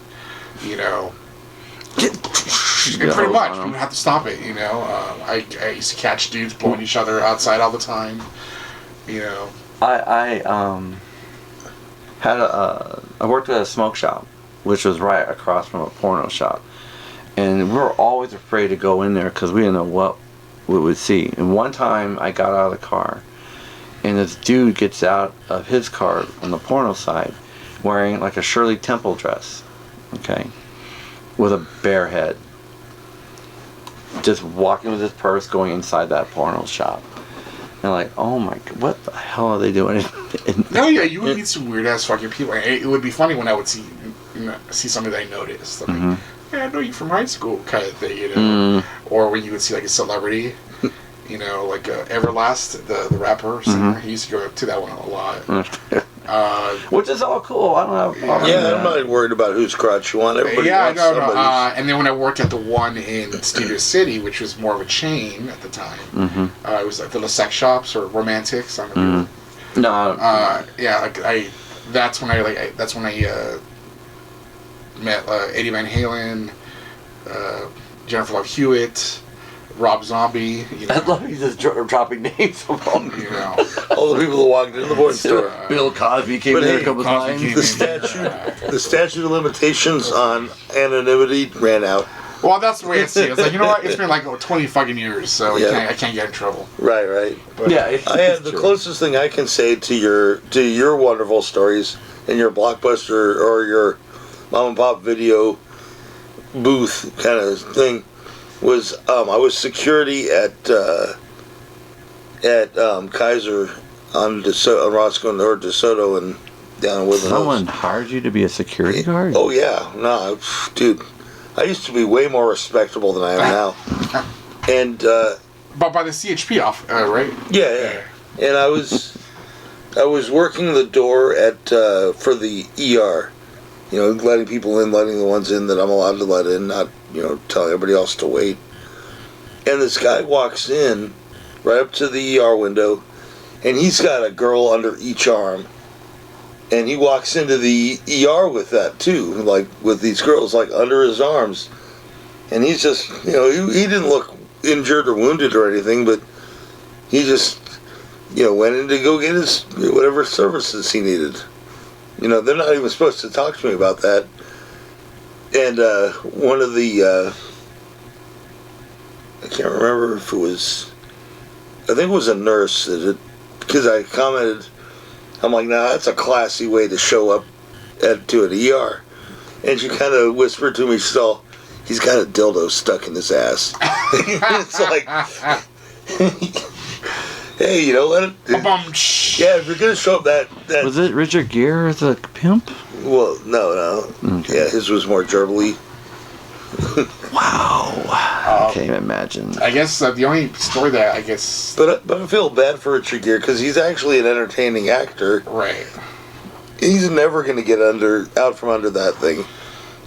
and pretty much, we would have to stop it, I used to catch dudes blowing each other outside all the time, I worked at a smoke shop, which was right across from a porno shop, and we were always afraid to go in there because we didn't know what we would see. And one time I got out of the car, and this dude gets out of his car on the porno side wearing like a Shirley Temple dress, okay, with a bare head, just walking with his purse going inside that porno shop. And like, oh my god, what the hell are they doing? You would meet some weird ass fucking people. It would be funny when I would see somebody that I noticed. Like, I know you from high school, kind of thing, Or when you would see like a celebrity, like Everlast, the rapper singer. He used to go to that one a lot. Which is all cool. I don't have a problem. Yeah, I'm not worried about whose crotch you want. Everybody wants somebody's. And then when I worked at the one in Studio City, which was more of a chain at the time, it was like the sex shops or romantics. I don't know. No. That's when I met Eddie Van Halen, Jennifer Love Hewitt, Rob Zombie. I love you just dropping names of all. All the people that walked into the porn store. Bill Cosby came in a couple times. The statute of limitations on anonymity ran out. Well, that's the way I see it. It's like, you know what? It's been like 20 fucking years, so I can't get in trouble. Right. But, I had the closest thing I can say to your wonderful stories in your Blockbuster or your mom and pop video booth kind of thing was I was security at Kaiser on Roscoe or DeSoto and down in Woodland Someone Hills. hired you to be a security guard? Oh yeah, no, dude, I used to be way more respectable than I am now. And But by the CHP off, right? yeah, and I was working the door at for the ER. You know, letting people in, letting the ones in that I'm allowed to let in, not, you know, telling everybody else to wait. And this guy walks in right up to the ER window, and he's got a girl under each arm. And he walks into the ER with that too, like with these girls like under his arms. And he's just, you know, he didn't look injured or wounded or anything, but he just, you know, went in to go get his whatever services he needed. You know, they're not even supposed to talk to me about that. And one of the, I can't remember if it was, I think it was a nurse that because I commented, I'm like, nah, that's a classy way to show up to an ER. And she kind of whispered to me, she's all, he's got a dildo stuck in his ass. It's like, hey, you know what? Yeah, if you're going to show up that... Was it Richard Gere as a pimp? Well, no. Okay. Yeah, his was more gerbily. Wow. I can't even imagine. I guess the only story that I guess... But I feel bad for Richard Gere because he's actually an entertaining actor. Right. He's never going to get out from under that thing.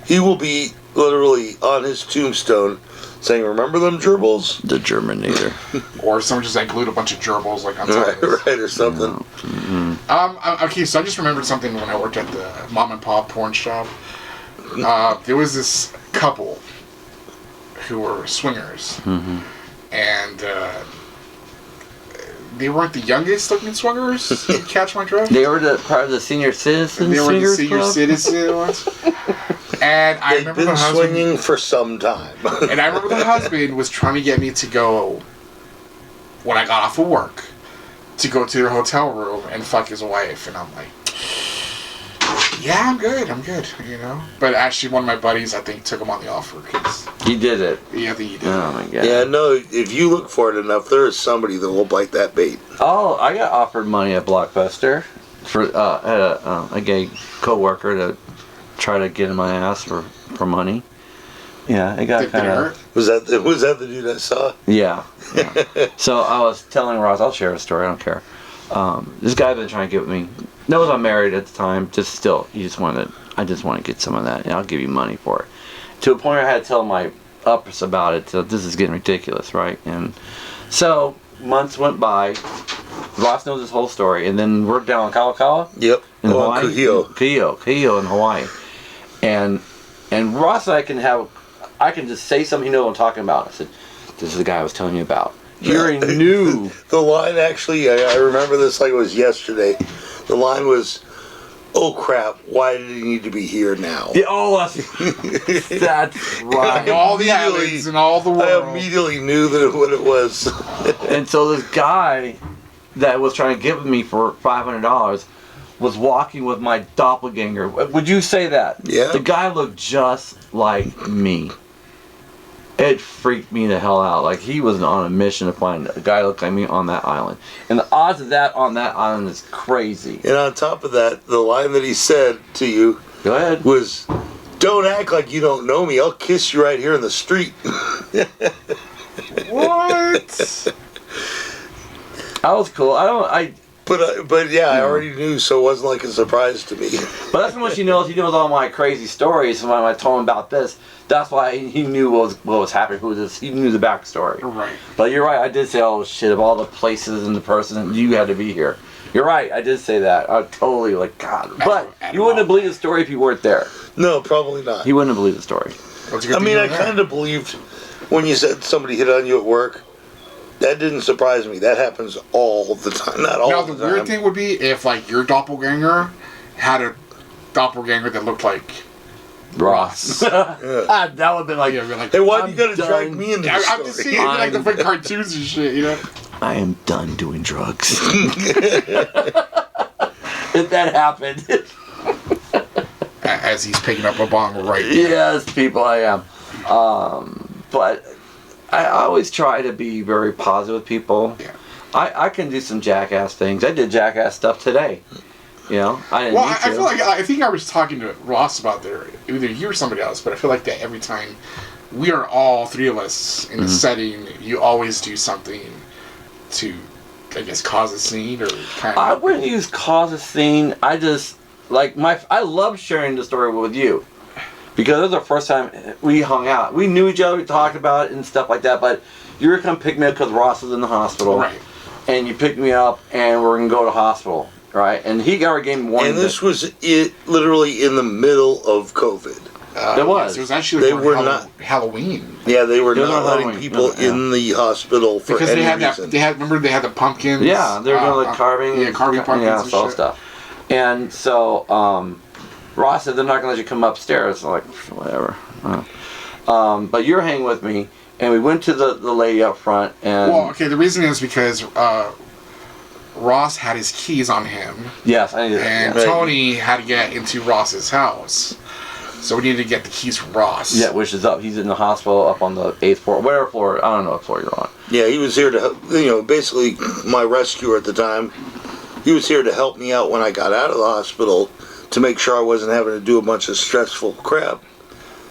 He will be literally on his tombstone saying, remember them gerbils? The Germinator. Or someone just like glued a bunch of gerbils like on top of this. Right, or something. Mm-hmm. Okay, so I just remembered something when I worked at the mom and pop porn shop. There was this couple who were swingers. Mm-hmm. And they weren't the youngest looking swingers. You catch my drift? They were part of the senior citizen They were the swingers senior club? citizen ones. And I They've remember been the husband. swinging for some time. And I remember the husband was trying to get me to go when I got off of work to go to their hotel room and fuck his wife, and I'm like, yeah, I'm good, you know. But actually, one of my buddies, I think, took him on the offer because He did it. yeah, I think he did. Oh my god. Yeah, no, if you look for it enough, there is somebody that will bite that bait. Oh, I got offered money at Blockbuster for a gay co-worker to try to get in my ass for money. Yeah, it got Did it kind hurt? of. Was that the dude I saw? Yeah. So I was telling Ross, I'll share a story. I don't care. This guy had been trying to get with me. Knows I'm married at the time. Just still, I just want to get some of that, and I'll give you money for it. To a point where I had to tell my uppers about it. So this is getting ridiculous, right? And so months went by. Ross knows this whole story, and then we're down in Kalakaua. Yep. In On Hawaii. Kuhio in Hawaii. And Ross and I can just say something, he knows what I'm talking about. I said, this is the guy I was telling you about. He already knew. The line actually, I remember this like it was yesterday. The line was, oh crap, why did he need to be here now? Yeah, that's right. All the islands and all the world. I immediately knew what it was. And so this guy that was trying to give me for $500 was walking with my doppelganger. Would you say that? Yeah. The guy looked just like me. It freaked me the hell out. Like he was on a mission to find a guy that looked like me on that island. And the odds of that on that island is crazy. And on top of that, the line that he said to you Go ahead. was, don't act like you don't know me. I'll kiss you right here in the street. What? That was cool. But yeah, I already knew, so it wasn't like a surprise to me. But that's how much he knows. He knows all my crazy stories. So when I told him about this, that's why he knew what was happening. He knew the backstory. Right. But you're right. I did say, oh shit, of all the places and the person, you had to be here. You're right. I did say that. I totally God. But you wouldn't have believed the story if you weren't there. No, probably not. He wouldn't have believed the story. I mean, I kind of believed when you said somebody hit on you at work. That didn't surprise me. That happens all the time. Not all the time. Now, the weird thing would be if, like, your doppelganger had a doppelganger that looked like Ross. Yeah. That would have been like, Hey, why I'm you gotta done. drag me into this I'm just story? seeing like the fake cartoons and shit, you know? I am done doing drugs. If that happened. as he's picking up a bong right now. Yes, people, I am. But I always try to be very positive with people. Yeah. I can do some jackass things. I did jackass stuff today. You know, I didn't Well, need I to. feel like I think I was talking to Ross about that, either you or somebody else, but I feel like that every time we are all three of us in the setting, you always do something to, I guess, cause a scene or kind of. I wouldn't use cause a scene. I just I love sharing the story with you because it was the first time we hung out. We knew each other, we talked about it and stuff like that. But you were gonna pick me up because Ross was in the hospital, Right? And you picked me up, and we're gonna go to hospital, right? And he already gave me one. And this was literally in the middle of COVID. It was. Yes, it was actually They during were not- Halloween. Yeah, they were It was not on letting Halloween. people Yeah. in the hospital for Because any they had reason. remember they had the pumpkins. Yeah, they were doing like carving. Yeah, carving pumpkins Yeah, and all shit. stuff. And so Ross said they're not gonna let you come upstairs. I'm like, whatever. But you're hanging with me, and we went to the lady up front, and Well, okay, the reason is because Ross had his keys on him, yes, I need and that. Tony had to get into Ross's house. So we needed to get the keys from Ross. Yeah, which is up. He's in the hospital up on the 8th floor, whatever floor. I don't know what floor you're on. Yeah, he was here to help, basically my rescuer at the time. He was here to help me out when I got out of the hospital to make sure I wasn't having to do a bunch of stressful crap.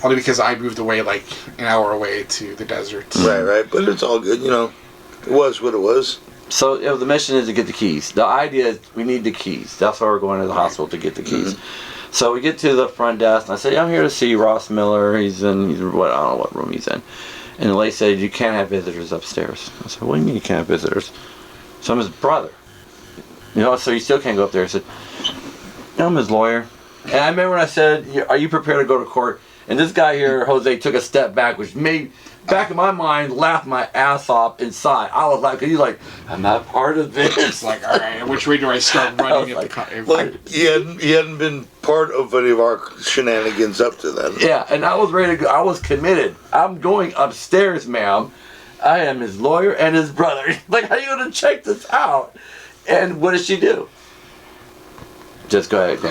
Only because I moved away like an hour away to the desert. Right. But it's all good, It was what it was. So the mission is to get the keys. The idea is we need the keys. That's why we're going to the hospital to get the keys. So we get to the front desk, and I say, I'm here to see Ross Miller. He's I don't know what room he's in. And the lady said, you can't have visitors upstairs. I said, what do you mean you can't have visitors? So I'm his brother. So you still can't go up there. I said, I'm his lawyer. And I remember when I said, are you prepared to go to court? And this guy here, Jose, took a step back, which made, back in my mind, laugh my ass off inside. I was like, he's like, I'm not part of this. It's like, all right, which way do I start running? He hadn't been part of any of our shenanigans up to then. Yeah, and I was ready to go. I was committed. I'm going upstairs, ma'am. I am his lawyer and his brother. Like, how are you going to check this out? And what does she do? Just go ahead. Go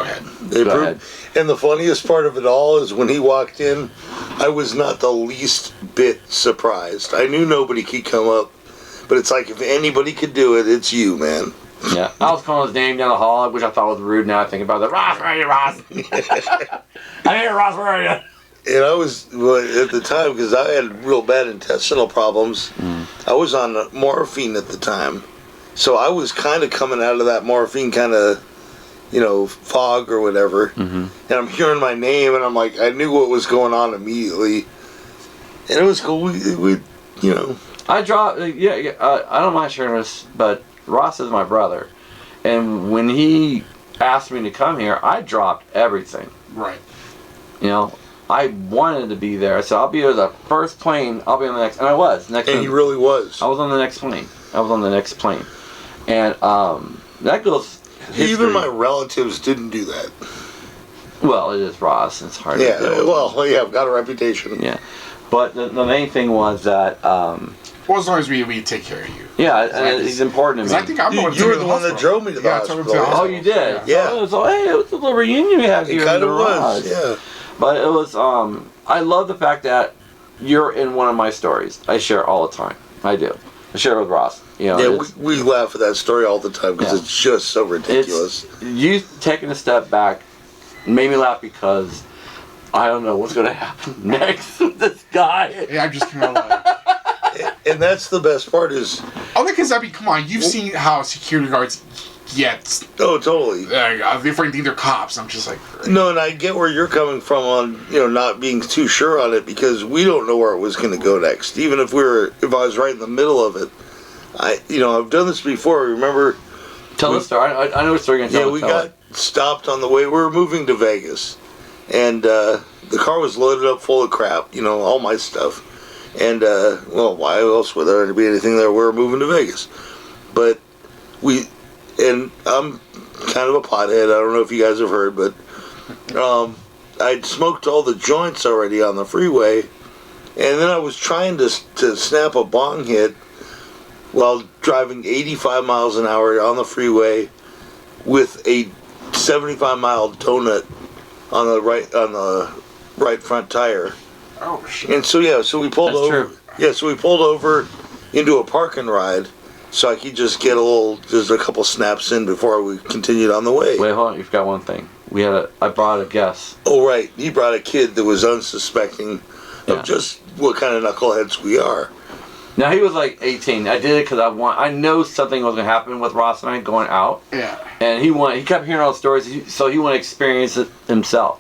ahead. Go ahead. And the funniest part of it all is when he walked in, I was not the least bit surprised. I knew nobody could come up, but it's like if anybody could do it, it's you, man. Yeah, I was calling his name down the hall, which I thought was rude. Now I think about it. Ross, where are you, Ross? I'm here, Ross, where are you? And I was, at the time, because I had real bad intestinal problems, I was on morphine at the time. So I was kind of coming out of that morphine kind of, fog or whatever. And I'm hearing my name, and I'm like, I knew what was going on immediately. And it was cool. We I dropped, I don't mind sharing this, but Ross is my brother. And when he asked me to come here, I dropped everything. Right. I wanted to be there. So I'll be there the first plane. I'll be on the next, and I was. And he really was. I was on the next plane. And that goes. History. Even my relatives didn't do that. Well, it is Ross. It's hard Yeah, to do. well, yeah, I've got a reputation. Yeah. But the main thing was that. Well, as long as we take care of you. Yeah, and he's important to me. I think I'm the one You were the one that drove me to the I took him hospital. Oh, you did? Yeah. So, hey, it was a little reunion we had here. It kind in of the was, garage. yeah. But it was, I love the fact that you're in one of my stories. I share all the time. I do. I share it with Ross. Yeah, we laugh at that story all the time because it's just so ridiculous. You taking a step back made me laugh because I don't know what's going to happen next with this guy. Yeah, I'm just kind of like... And that's the best part is... Only because, come on, you've seen how security guards get... Oh, totally. If I think they're cops, I'm just like... No, and I get where you're coming from on, not being too sure on it because we don't know where it was going to go next. Even if I was right in the middle of it. I've done this before. Remember? Tell the story. I know what story you're going to tell. Yeah, we got stopped on the way. We were moving to Vegas. And the car was loaded up full of crap, all my stuff. And, why else would there be anything there? We were moving to Vegas. But and I'm kind of a pothead. I don't know if you guys have heard, but I'd smoked all the joints already on the freeway. And then I was trying to snap a bong hit while driving 85 miles an hour on the freeway with a 75-mile donut on the right front tire. Oh shit. And so we pulled That's over. true. Yeah, so we pulled over into a park and ride, so I could just get just a couple snaps in before we continued on the way. Wait, hold on. You forgot one thing. I brought a guest. Oh right, he brought a kid that was unsuspecting of just what kind of knuckleheads we are. Now he was like 18. I did it because I know something was gonna happen with Ross and I going out. Yeah. And he kept hearing all the stories, so he wanted to experience it himself.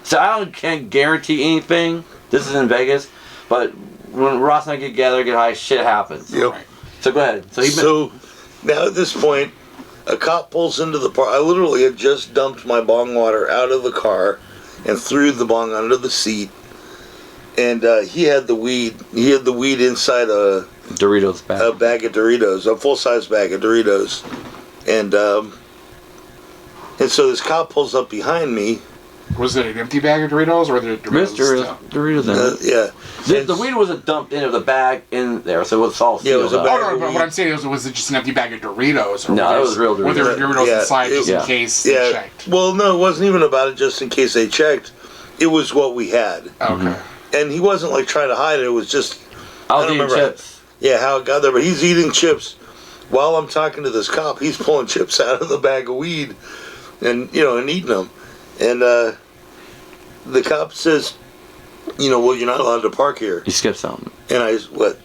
So can't guarantee anything. This is in Vegas, but when Ross and I get together, get high, shit happens. Yep. Right. So go ahead. So now at this point, a cop pulls into the park. I literally had just dumped my bong water out of the car and threw the bong under the seat. And he had the weed. He had the weed inside a Doritos bag. a bag of Doritos, a full-size bag of Doritos, and so this cop pulls up behind me. Was it an empty bag of Doritos or the Doritos? Doritos in it. Yeah, The weed wasn't dumped into the bag in there, so it was all sealed it was a up. bag. Oh no, but what I'm saying is, was it just an empty bag of Doritos? Or No, it was real Were there Doritos. Doritos inside just Yeah. in case they checked? Well, no, it wasn't even about it just in case they checked. It was what we had. Okay. And he wasn't like trying to hide it. It was just I was don't eating remember chips. how it got there. But he's eating chips while I'm talking to this cop. He's pulling chips out of the bag of weed, and eating them. And the cop says, well, you're not allowed to park here. You skipped something. And what?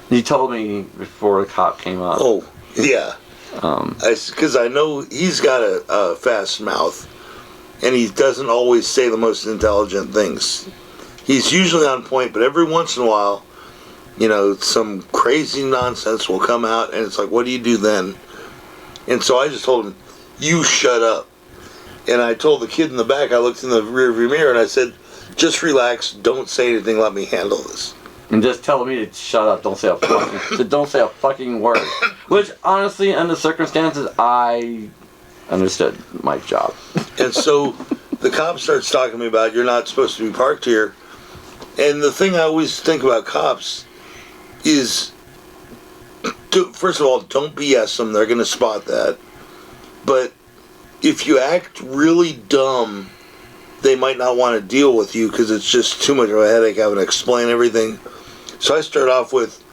You told me before the cop came up. Oh, yeah. Because I know he's got a fast mouth, and he doesn't always say the most intelligent things. He's usually on point, but every once in a while, some crazy nonsense will come out, and it's like, what do you do then? And so I just told him, you shut up. And I told the kid in the back, I looked in the rearview mirror, and I said, just relax, don't say anything, let me handle this. And just tell me to shut up, don't say a fucking word. Which, honestly, under the circumstances, I understood my job. And so the cop starts talking to me about, you're not supposed to be parked here. And the thing I always think about cops is, first of all, don't BS them. They're going to spot that. But if you act really dumb, they might not want to deal with you because it's just too much of a headache having to explain everything. So I start off with,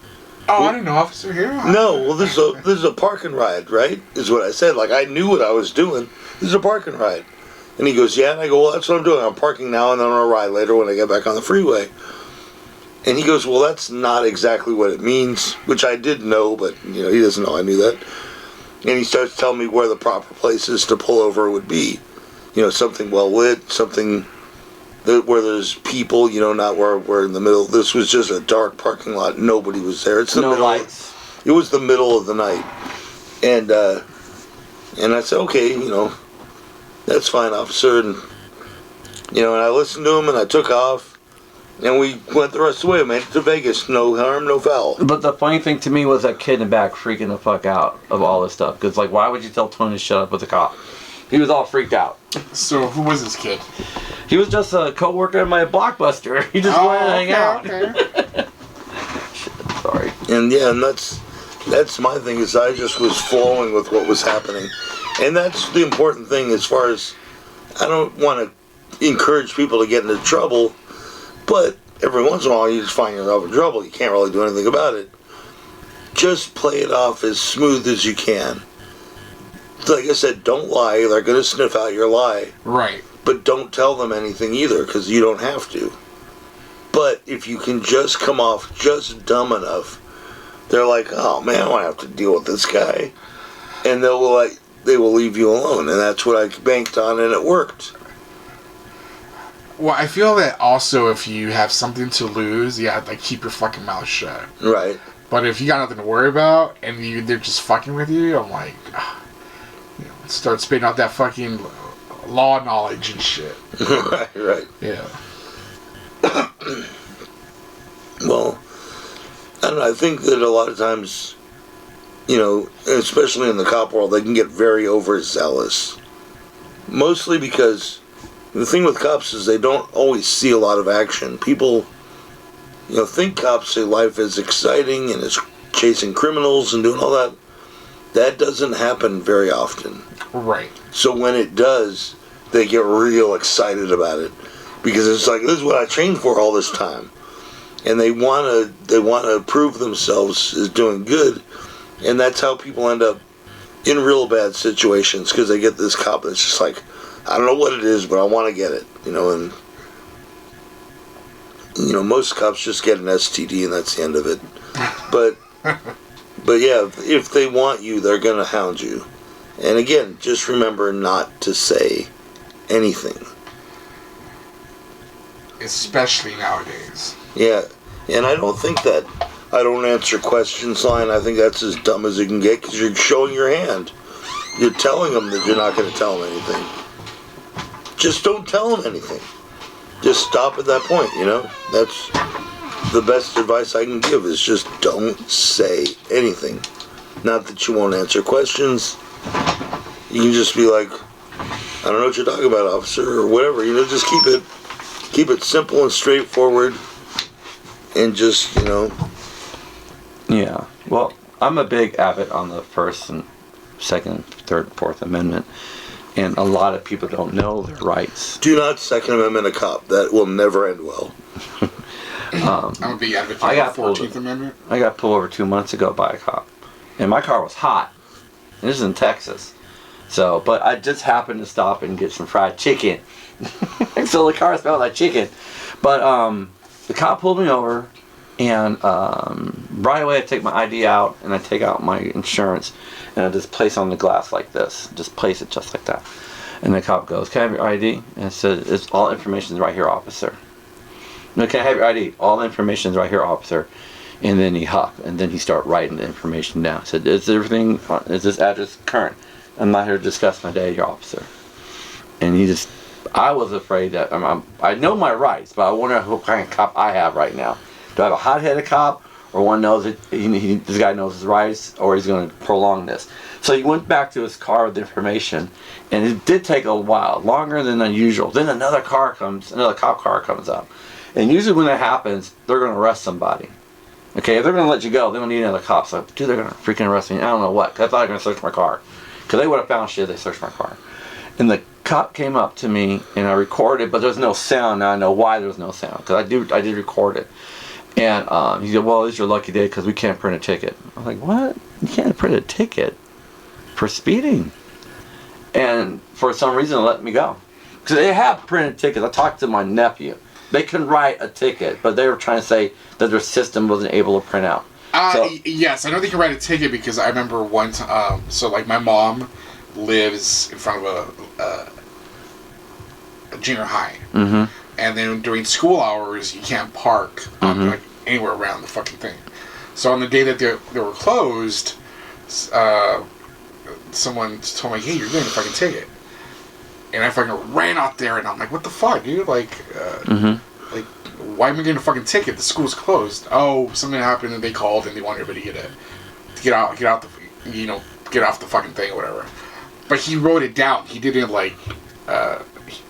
Oh, I didn't know, officer here. no, well, this is a park and ride, right? Is what I said. Like, I knew what I was doing. This is a park and ride. And he goes, yeah. And I go, well, that's what I'm doing. I'm parking now, and then I'm going to ride later when I get back on the freeway. And he goes, well, that's not exactly what it means, which I did know, but, he doesn't know I knew that. And he starts telling me where the proper places to pull over would be. Something well lit, something where there's people, not where we're in the middle. This was just a dark parking lot. Nobody was there. It's the No middle. lights. It was the middle of the night. And I said, okay, that's fine, officer. And, and I listened to him and I took off. And we went the rest of the way. I made it to Vegas. No harm, no foul. But the funny thing to me was that kid in the back freaking the fuck out of all this stuff. Because, why would you tell Tony to shut up with the cop? He was all freaked out. So, who was this kid? He was just a co-worker at my Blockbuster. He just wanted to hang out. Okay. Shit, sorry. And and that's my thing, is I just was flowing with what was happening. And that's the important thing, as far as, I don't want to encourage people to get into trouble, but every once in a while you just find yourself in trouble. You can't really do anything about it. Just play it off as smooth as you can. Like I said, don't lie. They're going to sniff out your lie. Right. But don't tell them anything either, because you don't have to. But if you can just come off just dumb enough, they're like, oh man, I don't have to deal with this guy. And they will leave you alone. And that's what I banked on, and it worked. Well, I feel that also if you have something to lose, you have to keep your fucking mouth shut. Right. But if you got nothing to worry about and they're just fucking with you, I'm like, start spitting out that fucking law knowledge and shit. Right. Yeah. Well, I don't know. I think that a lot of times, especially in the cop world, they can get very overzealous. Mostly because the thing with cops is they don't always see a lot of action. People, think cops say life is exciting and is chasing criminals and doing all that. That doesn't happen very often. Right. So when it does, they get real excited about it because it's like, this is what I trained for all this time, and they want to prove themselves as doing good, and that's how people end up in real bad situations because they get this cop that's just like, I don't know what it is, but I want to get it, and most cops just get an STD and that's the end of it. But yeah, if they want you, they're gonna hound you. And again, just remember not to say anything. Especially nowadays. Yeah, and I don't think that I don't answer questions line, I think that's as dumb as it can get because you're showing your hand. You're telling them that you're not going to tell them anything. Just don't tell them anything. Just stop at that point, That's the best advice I can give is just don't say anything. Not that you won't answer questions. You can just be like, I don't know what you're talking about, officer, or whatever. Just keep it simple and straightforward and just, Yeah. Well, I'm a big advocate on the First and Second, Third, Fourth Amendment, and a lot of people don't know their rights. Do not Second Amendment a cop. That will never end well. I'm a big advocate for the 14th Amendment. I got pulled over 2 months ago by a cop, and my car was hot. And this is in Texas, but I just happened to stop and get some fried chicken. So the car smelled like chicken, but the cop pulled me over. And right away I take my ID out and I take out my insurance and I just place it on the glass like this. Just place it just like that. And the cop goes, can I have your ID? And I said, it's all information is right here, officer. No, can I have your ID? All the information is right here, officer. And then he huffed and then he started writing the information down. I said, is this address current? I'm not here to discuss my day, your officer. And I was afraid that, I know my rights, but I wonder what kind of cop I have right now. Do I have a hot-headed cop, or one knows that this guy knows his rights, or he's going to prolong this? So he went back to his car with the information, and it did take a while, longer than unusual. Then another cop car comes up, and usually when that happens, they're going to arrest somebody. Okay, if they're going to let you go, they don't need another cop. So, dude, they're going to freaking arrest me. I don't know what, because I thought they were going to search my car, because they would have found shit if they searched my car. And the cop came up to me, and I recorded, but there was no sound. Now I know why there was no sound, because I did record it. And he said, well, it's your lucky day because we can't print a ticket. I'm like, what? You can't print a ticket for speeding? And for some reason, they let me go. Because they have printed tickets. I talked to my nephew. They can write a ticket, but they were trying to say that their system wasn't able to print out. Yes, I know they can write a ticket because I remember one time, my mom lives in front of a junior high. Mm-hmm. And then during school hours, you can't park anywhere around the fucking thing. So on the day that they were closed, someone told me, hey, you're getting a fucking ticket. And I fucking ran out there, and I'm like, what the fuck, dude? Like, why am I getting a fucking ticket? The school's closed. Oh, something happened, and they called, and they wanted everybody to get off the fucking thing or whatever. But he wrote it down. He didn't, put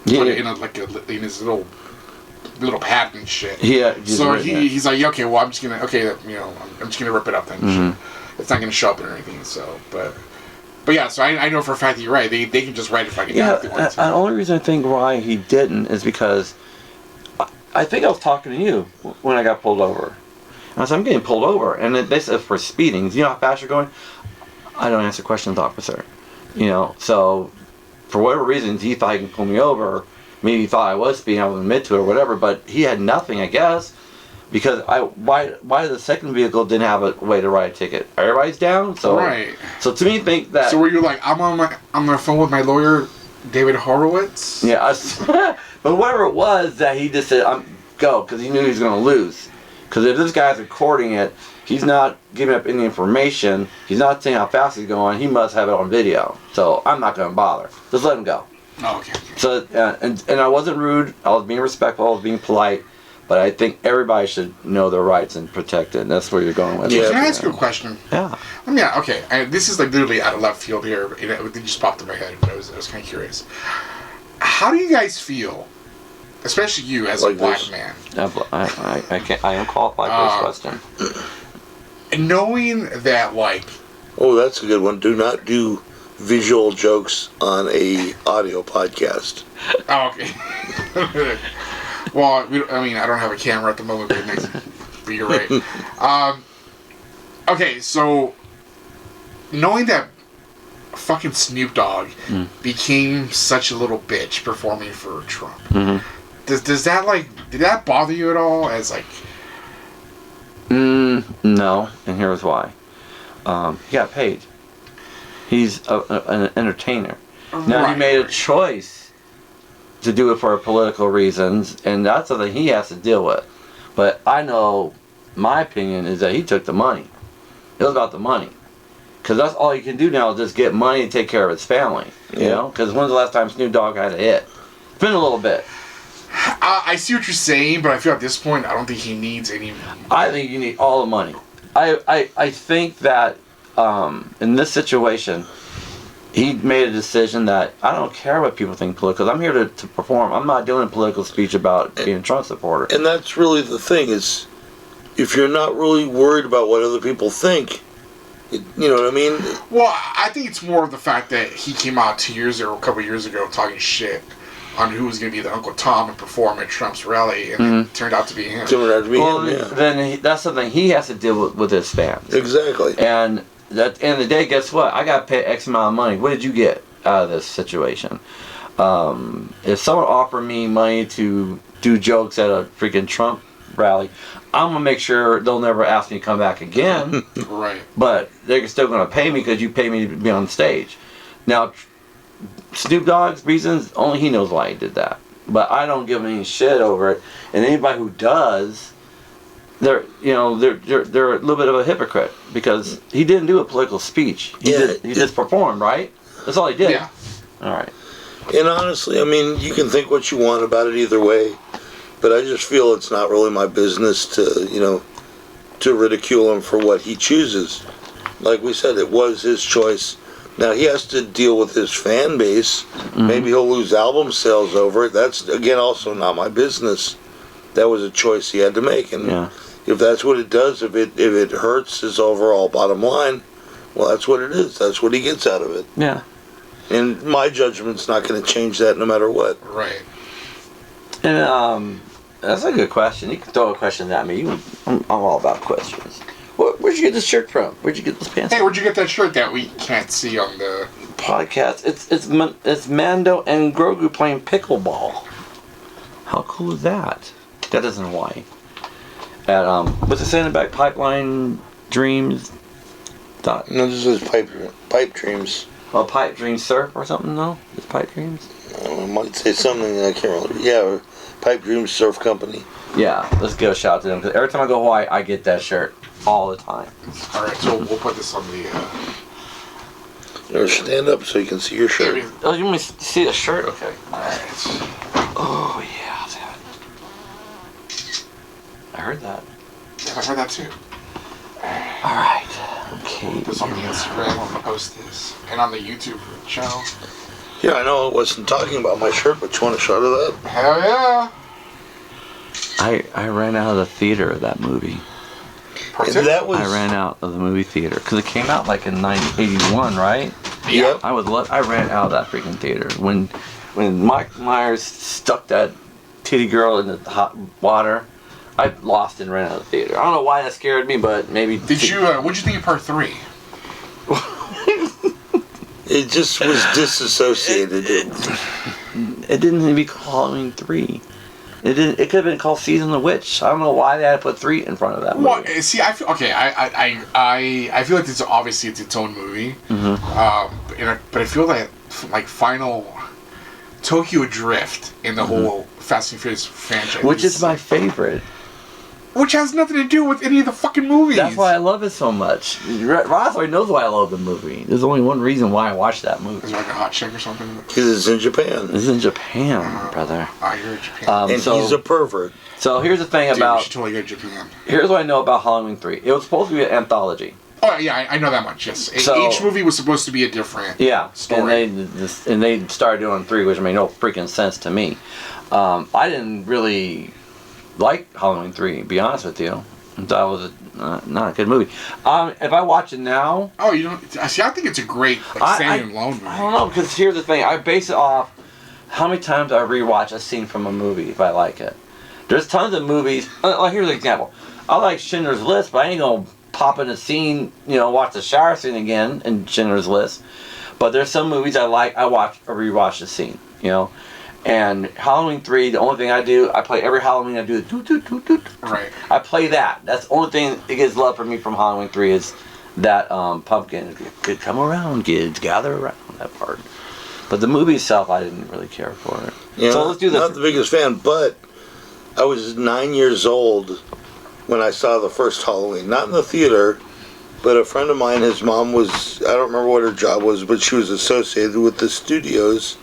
it in his little pad and shit. Yeah. So he's like, okay, well, I'm just gonna rip it up then. Mm-hmm. It's not gonna show up or anything. So, but yeah. So I know for a fact that you're right. They can just write it fucking down if they want to. The only reason I think why he didn't is because I think I was talking to you when I got pulled over. And I said, I'm getting pulled over, and they said for speeding. You know how fast you're going? I don't answer questions, officer. So. For whatever reasons, he thought he could pull me over. Maybe he thought I was speeding, I would admit to it or whatever, but he had nothing, I guess. Because why the second vehicle didn't have a way to write a ticket? Everybody's down? So, right. So to me, think that... So were you like, I'm on the phone with my lawyer, David Horowitz? Yeah, but whatever it was, that he just said, go, because he knew he was going to lose. Because if this guy's recording it, he's not giving up any information. He's not saying how fast he's going. He must have it on video. So I'm not going to bother. Just let him go. Oh, okay. So and I wasn't rude. I was being respectful. I was being polite. But I think everybody should know their rights and protect it. And that's where you're going with it. Can I ask you a question? Yeah. Okay. This is literally out of left field here. It just popped in my head. But I was kind of curious. How do you guys feel? Especially you as a black man. I am qualified for this question. Knowing that, oh, that's a good one. Do not do visual jokes on a audio podcast. Oh, okay. Well, I don't have a camera at the moment, but you're right. Okay, so knowing that fucking Snoop Dogg became such a little bitch performing for Trump, does that did that bother you at all? As No, and here's why. He got paid. He's an entertainer. Now, he made a choice to do it for political reasons, and that's something he has to deal with. But I know, my opinion is that he took the money. It was about the money. Because that's all he can do now is just get money and take care of his family. You know? Because when's the last time Snoop Dogg had a hit? It's been a little bit. I see what you're saying, but I feel at this point, I don't think he needs any. I think you need all the money. I think that in this situation, he made a decision that I don't care what people think political. Because I'm here to perform. I'm not doing a political speech about being a Trump supporter. And that's really the thing is, if you're not really worried about what other people think, you know what I mean? Well, I think it's more of the fact that he came out a couple years ago, talking shit on who was going to be the Uncle Tom and perform at Trump's rally, and it turned out to be him. Then that's something he has to deal with his fans. Exactly. And at the end of the day, guess what? I got paid X amount of money. What did you get out of this situation? If someone offered me money to do jokes at a freaking Trump rally, I'm going to make sure they'll never ask me to come back again. Right. But they're still going to pay me because you pay me to be on stage. Now, Snoop Dogg's reasons, only he knows why he did that. But I don't give him any shit over it. And anybody who does, they're a little bit of a hypocrite because he didn't do a political speech. He just performed, right? That's all he did. Yeah. All right. And honestly, I mean, you can think what you want about it either way, but I just feel it's not really my business to ridicule him for what he chooses. Like we said, it was his choice. Now, he has to deal with his fan base. Maybe he'll lose album sales over it. That's, again, also not my business. That was a choice he had to make. And if that's what it does, if it hurts his overall bottom line, well, that's what it is. That's what he gets out of it. Yeah. And my judgment's not going to change that no matter what. Right. And that's a good question. You can throw a question at me. I'm all about questions. Where'd you get this shirt from? Where'd you get those pants? Hey, where'd you get that shirt that we can't see on the podcast? It's Mando and Grogu playing pickleball. How cool is that? That is in Hawaii. At what's it saying about Pipeline Dreams? No, this is Pipe Dreams. Oh, Pipe Dreams Surf or something? No, it's Pipe Dreams. I might say something I can't remember. Yeah, Pipe Dreams Surf Company. Yeah, let's give a shout out to them because every time I go to Hawaii, I get that shirt all the time. All right, so we'll put this on the. Stand up so you can see your shirt. Oh, you want me to see the shirt? Okay. All right. Oh yeah, I heard that. Yeah, I heard that too. All right. Okay. Put this on the Instagram. I'm gonna post this, and on the YouTube channel. Yeah, I know I wasn't talking about my shirt, but you want a shot of that? Hell yeah! I ran out of the theater of that movie. That was. I ran out of the movie theater because it came out like in 1981, right? Yep. I ran out of that freaking theater when Mike Myers stuck that titty girl in the hot water. I lost and ran out of the theater. I don't know why that scared me, but maybe. What'd you think of part 3? It just was disassociated. It didn't need to be called Halloween 3. It could have been called Season of the Witch. I don't know why they had to put 3 in front of that movie. Well, see, I feel okay. I feel like it's obviously its own movie. But I feel like final Tokyo Drift in the whole Fast and Furious franchise, which is my favorite. Which has nothing to do with any of the fucking movies. That's why I love it so much. Ross already knows why I love the movie. There's only one reason why I watched that movie. Is it like a hot chick or something? Because it's in Japan. It's in Japan, brother. You're in Japan. And he's a pervert. So here's the thing Dude, about... we should totally go to Japan. Here's what I know about Halloween 3. It was supposed to be an anthology. Oh, yeah, I know that much, yes. Each movie was supposed to be a different story. And they started doing 3, which made no freaking sense to me. I didn't really like Halloween 3, to be honest with you. I thought it was not a good movie. If I watch it now, Oh, you don't see? I think it's a great standing alone movie. I don't know, because here's the thing. I base it off how many times I rewatch a scene from a movie if I like it. There's tons of movies. Here's an example. I like Schindler's List, but I ain't gonna pop in a scene, watch the shower scene again in Schindler's List. But there's some movies I like. I rewatch the scene, And Halloween 3, the only thing I do, I play every Halloween. I do the doot doot doot doot. Right. I play that. That's the only thing that gets love for me from Halloween 3 is that pumpkin. Come around, kids, gather around, that part. But the movie itself, I didn't really care for it. Yeah, so let's do that. Not the biggest fan, but I was 9 years old when I saw the first Halloween. Not in the theater, but a friend of mine, his mom was, I don't remember what her job was, but she was associated with the studios.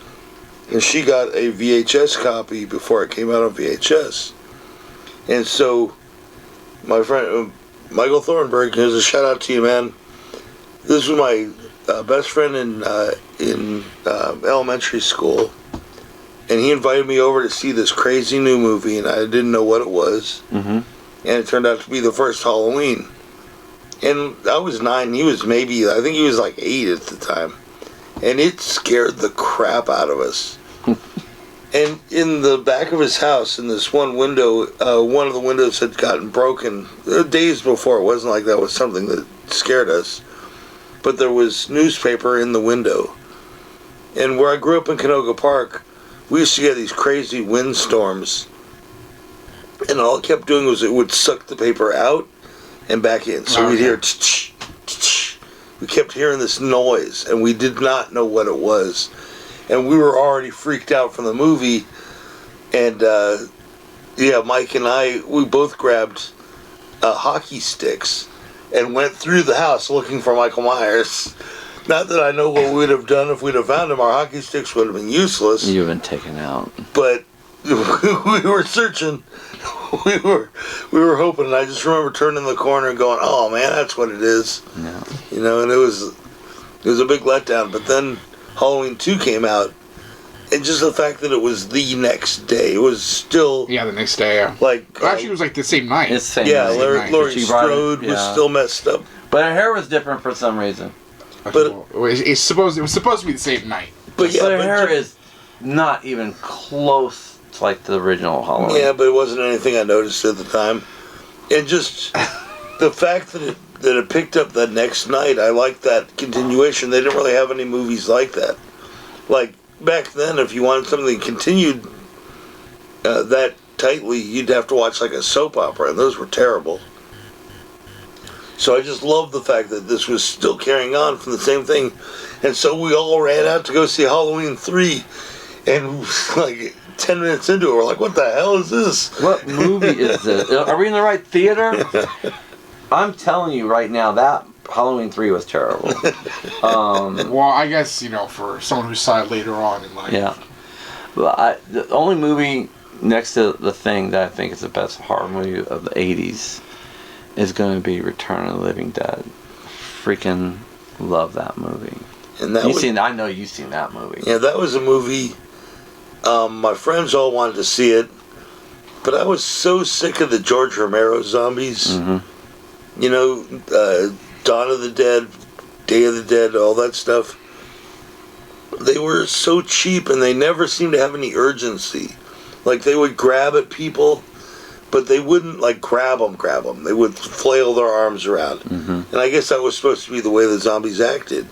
And she got a VHS copy before it came out on VHS. And so, my friend, Michael Thornburg, here's a shout out to you, man. This was my best friend in elementary school. And he invited me over to see this crazy new movie, and I didn't know what it was. Mm-hmm. And it turned out to be the first Halloween. And I was 9, he was maybe, I think he was like 8 at the time. And it scared the crap out of us. And in the back of his house, in this one window, one of the windows had gotten broken days before. It wasn't like that was something that scared us. But there was newspaper in the window. And where I grew up in Canoga Park, we used to get these crazy windstorms. And all it kept doing was it would suck the paper out and back in. So we'd hear tch, tch, tch. We kept hearing this noise, and we did not know what it was. And we were already freaked out from the movie. And, Mike and I, we both grabbed hockey sticks and went through the house looking for Michael Myers. Not that I know what we would have done if we'd have found him. Our hockey sticks would have been useless. You've been taken out. But we were searching. We were hoping. And I just remember turning the corner and going, "Oh man, that's what it is." Yeah. And it was a big letdown. But then Halloween 2 came out, and just the fact that it was the next day, it was still the next day. Yeah. Actually, it was like the same night. It's same yeah, night. Laurie Strode was still messed up. But her hair was different for some reason. But it was supposed to be the same night. But her hair is not even close to like the original Halloween. Yeah, but it wasn't anything I noticed at the time. And just the fact that it picked up that next night, I liked that continuation. They didn't really have any movies like that. Like back then, if you wanted something that continued that tightly, you'd have to watch like a soap opera, and those were terrible. So I just love the fact that this was still carrying on from the same thing. And so we all ran out to go see Halloween 3. And like 10 minutes into it, we're like, what the hell is this? What movie is this? Are we in the right theater? I'm telling you right now, that Halloween 3 was terrible. Well, I guess, for someone who saw it later on in life. Yeah. Well, the only movie next to The Thing that I think is the best horror movie of the 80s is going to be Return of the Living Dead. Freaking love that movie. And that I know you've seen that movie. Yeah, that was a movie. My friends all wanted to see it, but I was so sick of the George Romero zombies. Mm-hmm. Dawn of the Dead, Day of the Dead, all that stuff. They were so cheap, and they never seemed to have any urgency. Like, they would grab at people, but they wouldn't, like, grab them. They would flail their arms around. Mm-hmm. And I guess that was supposed to be the way the zombies acted.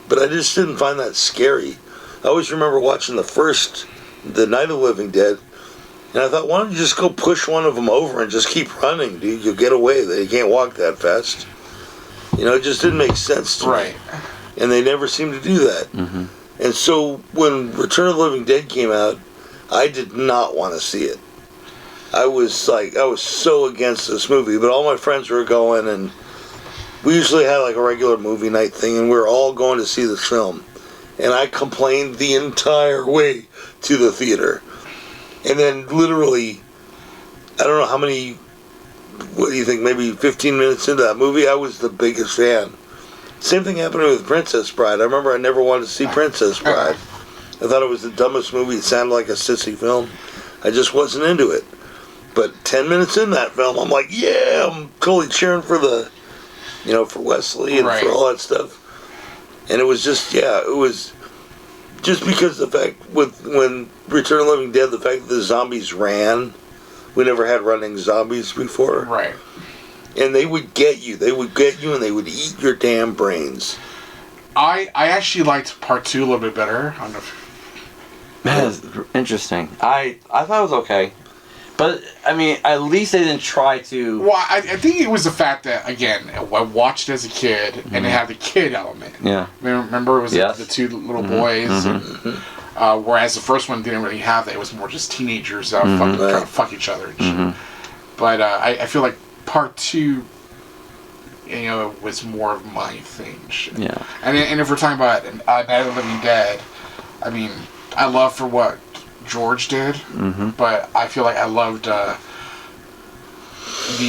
But I just didn't find that scary. I always remember watching the Night of the Living Dead, and I thought, why don't you just go push one of them over and just keep running, dude? You'll get away. They can't walk that fast. It just didn't make sense to me. And they never seemed to do that. Mm-hmm. And so when Return of the Living Dead came out, I did not want to see it. I was so against this movie, but all my friends were going, and we usually had like a regular movie night thing, and we were all going to see this film. And I complained the entire way to the theater. And then literally, I don't know how many, what do you think, maybe 15 minutes into that movie, I was the biggest fan. Same thing happened with Princess Bride. I remember I never wanted to see Princess Bride. I thought it was the dumbest movie. It sounded like a sissy film. I just wasn't into it. But 10 minutes in that film, I'm like, yeah, I'm totally cheering for for Wesley and for all that stuff. And it was just, it was just because the fact when Return of the Living Dead, the fact that the zombies ran, we never had running zombies before. Right. And they would get you. They would get you and they would eat your damn brains. I actually liked part 2 a little bit better. I don't know That is interesting. I thought it was okay. But, I mean, at least they didn't try to... Well, I think it was the fact that, again, I watched it as a kid, and it had the kid element. Yeah. Remember, it was the two little boys. Mm-hmm. And, whereas the first one didn't really have that. It was more just teenagers that were trying to fuck each other and shit. But I feel like part 2, was more of my thing. Shit. Yeah. And if we're talking about Night of the Living Dead, I mean, I love for what George did, but I feel like I loved the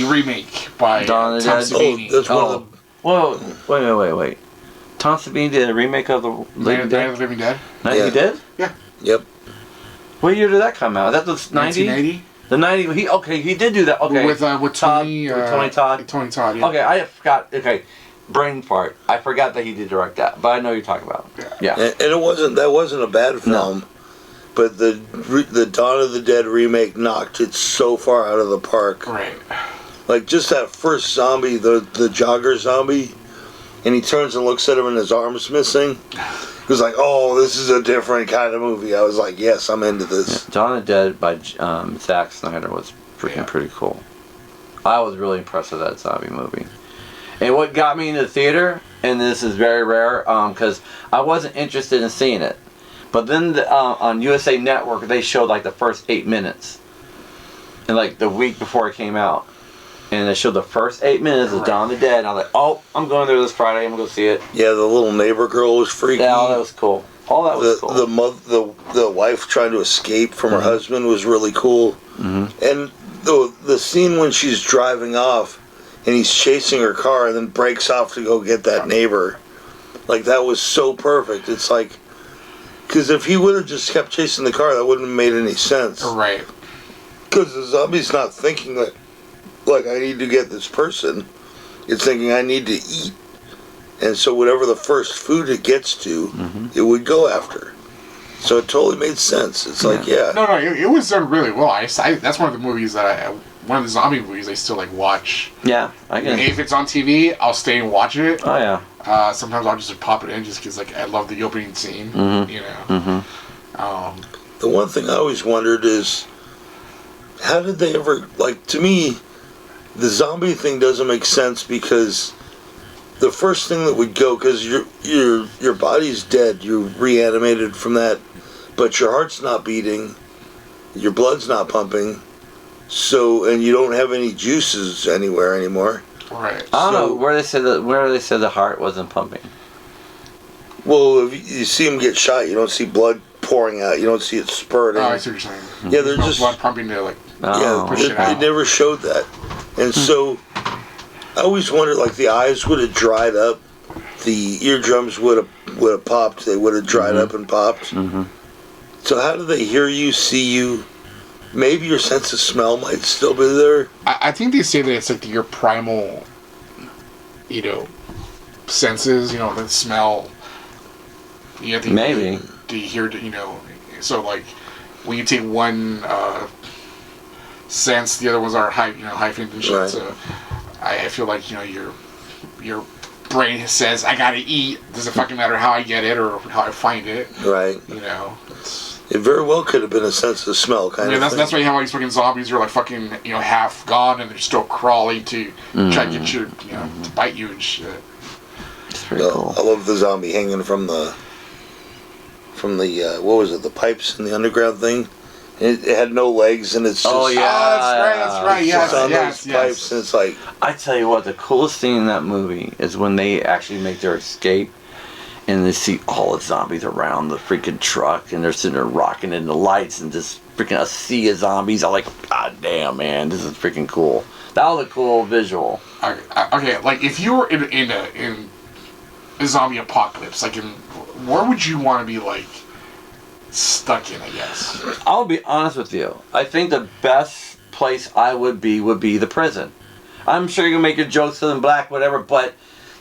remake by Tom Savini. That's one of the... Whoa, wait. Tom Savini did a remake of the Night of the Living Dead? He did? Yeah. Yep. What year did that come out? That was 90? 1980? The 90... he did do that. Okay. With Tony... Tony Todd? Tony Todd, yeah. Okay, I forgot. Okay. Brain fart. I forgot that he did direct that, but I know you're talking about. Yeah. And that wasn't a bad film. No. But the Dawn of the Dead remake knocked it so far out of the park. Right. Like, just that first zombie, the jogger zombie, and he turns and looks at him and his arm's missing. He was like, oh, this is a different kind of movie. I was like, yes, I'm into this. Yeah. Dawn of the Dead by Zack Snyder was pretty cool. I was really impressed with that zombie movie. And what got me into the theater, and this is very rare, because I wasn't interested in seeing it. But then on USA Network, they showed like the first 8 minutes. And like the week before it came out. And they showed the first 8 minutes of Dawn of the Dead. And I was like, oh, I'm going there this Friday. I'm going to go see it. Yeah, the little neighbor girl was freaky. Yeah, all that was cool. All that was cool. The wife trying to escape from her husband was really cool. And the scene when she's driving off and he's chasing her car and then breaks off to go get that neighbor. Like, that was so perfect. It's like... Because if he would have just kept chasing the car, that wouldn't have made any sense. Right. Because the zombie's not thinking that, like, I need to get this person. It's thinking, I need to eat. And so whatever the first food it gets to, it would go after. So it totally made sense. It's like, No, it was done really well. That's one of the movies that one of the zombie movies I still, like, watch. Yeah, I can. If it's on TV, I'll stay and watch it. Oh, yeah. Sometimes I'll just pop it in just because, like, I love the opening scene, The one thing I always wondered is, how did they ever, like, to me, the zombie thing doesn't make sense because the first thing that would go, because your body's dead, you're reanimated from that, but your heart's not beating, your blood's not pumping, so, and you don't have any juices anywhere anymore. Right. I don't know where they said the heart wasn't pumping. Well, if you see them get shot, you don't see blood pouring out. You don't see it spurting. Oh, I see what you're saying. Yeah, they're no just blood pumping to like. Oh. Yeah, they never showed that, and so I always wondered, like, the eyes would have dried up, the eardrums would have popped. They would have dried up and popped. So how do they hear you, see you? Maybe your sense of smell might still be there. I think they say that it's like your primal, senses. The smell. Maybe. Do you hear? So like when you take one sense, the other ones are heightened and shit. Right. So I feel like your brain says I gotta eat. Doesn't fucking matter how I get it or how I find it. Right. It very well could have been a sense of smell kind of thing. That's why you have all these fucking zombies who are like fucking half gone and they're still crawling to try to get you to bite you and shit. It's pretty cool. I love the zombie hanging from the what was it, the pipes in the underground thing. It had no legs and it's just that's right. Yes, on those pipes and it's like, I tell you what, the coolest thing in that movie is when they actually make their escape and they see all the zombies around the freaking truck and they're sitting there rocking in the lights and just freaking a sea of zombies. I'm like, God damn, man, this is freaking cool. That was a cool visual. Okay, like if you were in a zombie apocalypse, like where would you want to be, like, stuck in, I guess? I'll be honest with you. I think the best place I would be the prison. I'm sure you can make your jokes to them black, whatever, but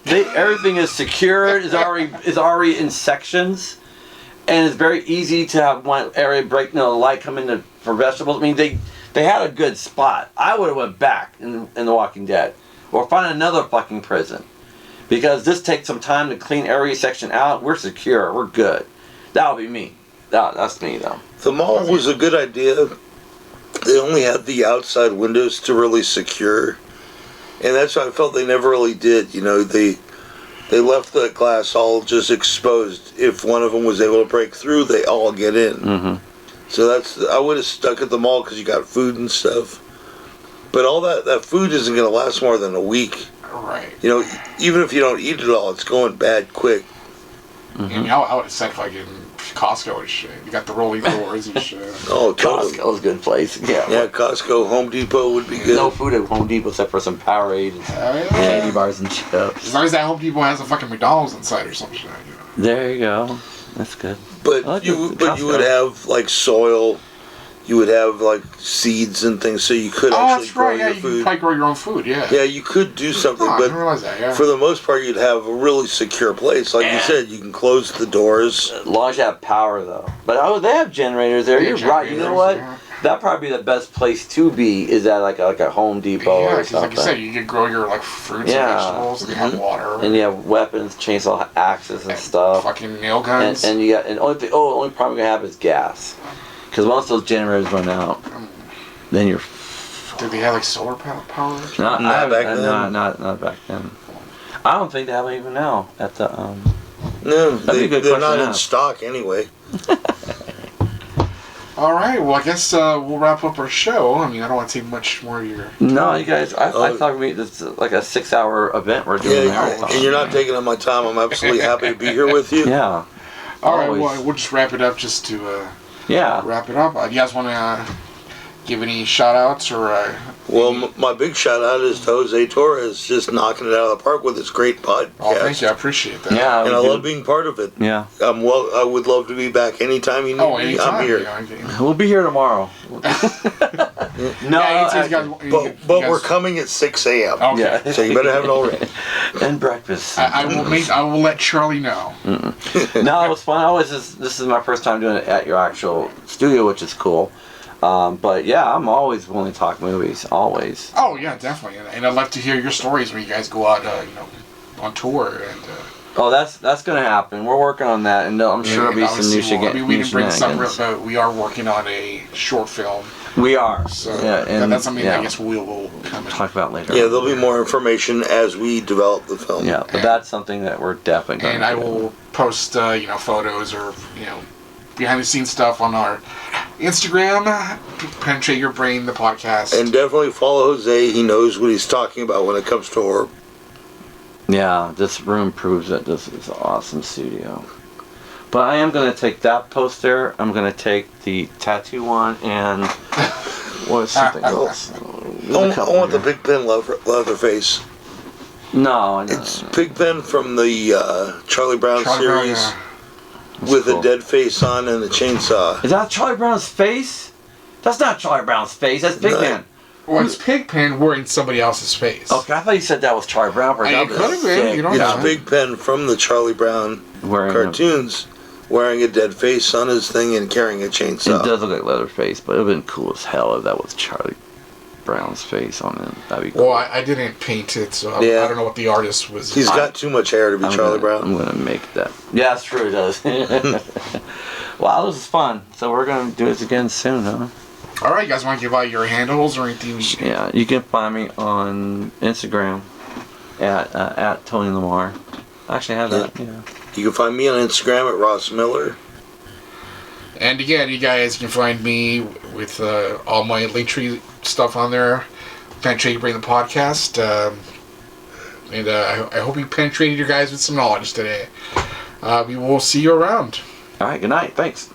everything is secured, is already in sections, and it's very easy to have one area break, the light come in for vegetables. I mean, they had a good spot. I would have went back in The Walking Dead, or find another fucking prison, because this takes some time to clean every section out. We're secure. We're good. That'll be me. That's me though. The mall was a good idea. They only had the outside windows to really secure, and that's what I felt they never really did. They left the glass all just exposed. If one of them was able to break through, they all get in. Mm-hmm. So I would have stuck at the mall because you got food and stuff. But all that food isn't going to last more than a week. Right. Even if you don't eat it all, it's going bad quick. Mm-hmm. And I would have said fucking Costco and shit. You got the rolling doors and shit. Oh, totally. Costco's a good place. Yeah. Yeah, Costco, Home Depot would be good. No food at Home Depot except for some Powerade and candy bars and chips. As long as that Home Depot has a fucking McDonald's inside or some shit. There you go. That's good. But you would have like soil. You would have like seeds and things, so you could actually grow your food. You could probably grow your own food. Yeah. Yeah, you could do something, I but didn't realize that. Yeah. for the most part, you'd have a really secure place. Like you said, you can close the doors. As long as you have power, though. But they have generators there. You're right. You know what? Yeah. That'd probably be the best place to be. Is at like a Home Depot or something. Like you said, you can grow your fruits and vegetables, and you have water. And you have weapons, chainsaw axes and stuff. Fucking nail guns. And you got only problem you're gonna have is gas. Because once those generators run out, then you're. Did they have solar power? Not back then. Not back then. I don't think they have it even now at the. No, they're not in stock anyway. All right, well, I guess we'll wrap up our show. I mean, I don't want to take much more of your. No, you guys. I thought this is like a 6-hour event we're doing. Yeah, and you're not taking up my time. I'm absolutely happy to be here with you. Yeah. All right, well, we'll just wrap it up just to. Wrap it up. Do you guys want to give any shout outs or Well, my big shout out is to Jose Torres, just knocking it out of the park with his great podcast. Oh, thank you. I appreciate that. Yeah, and I love being part of it. Yeah. I would love to be back anytime you need me. I'm here. We'll be here tomorrow. But we're coming at 6 a.m. Okay. Yeah. So you better have it all ready. And breakfast. I will let Charlie know. No, it was fun. This is my first time doing it at your actual studio, which is cool. But yeah, I'm always willing to talk movies. Always. Oh yeah, definitely. And I'd love to hear your stories when you guys go out, on tour. And oh, that's gonna happen. We're working on that, and I'm sure there'll be some new shit. We can bring something, but we are working on a short film. We are. So and that's something I guess we'll come talk about later. Yeah, there'll be more information as we develop the film. Yeah, but that's something that we're definitely going to do. And I will post, photos or, behind the scenes stuff on our Instagram, Penetrate Your Brain, the podcast. And definitely follow Jose. He knows what he's talking about when it comes to horror. Yeah, this room proves that this is an awesome studio. But I am going to take that poster. I'm going to take the tattoo one and what is something else? I want the Pigpen Leatherface. No. It's Pigpen from the Charlie Brown series with a dead face on and a chainsaw. Is that Charlie Brown's face? That's not Charlie Brown's face. That's Pigpen. Well, it's Pigpen wearing somebody else's face. Okay, I thought you said that was Charlie Brown. It could have been. You don't know. It's Pigpen from the Charlie Brown cartoons. Wearing a dead face on his thing and carrying a chainsaw. It does look like Leatherface, but it would have been cool as hell if that was Charlie Brown's face on it. That'd be cool. Well, I didn't paint it, so I don't know what the artist was. He's got too much hair to be Charlie Brown. I'm going to make that. Yeah, that's true, it does. Wow, this is fun. So we're going to do this again soon, huh? All right, you guys want to give out your handles or anything? Yeah, you can find me on Instagram at Tony LaMarr. I actually have that, yeah. You can find me on Instagram at Ross Miller. And again, you guys can find me with all my Linktree stuff on there. Penetrate Your Brain, the podcast. And I hope you penetrated your guys with some knowledge today. We will see you around. All right, good night. Thanks.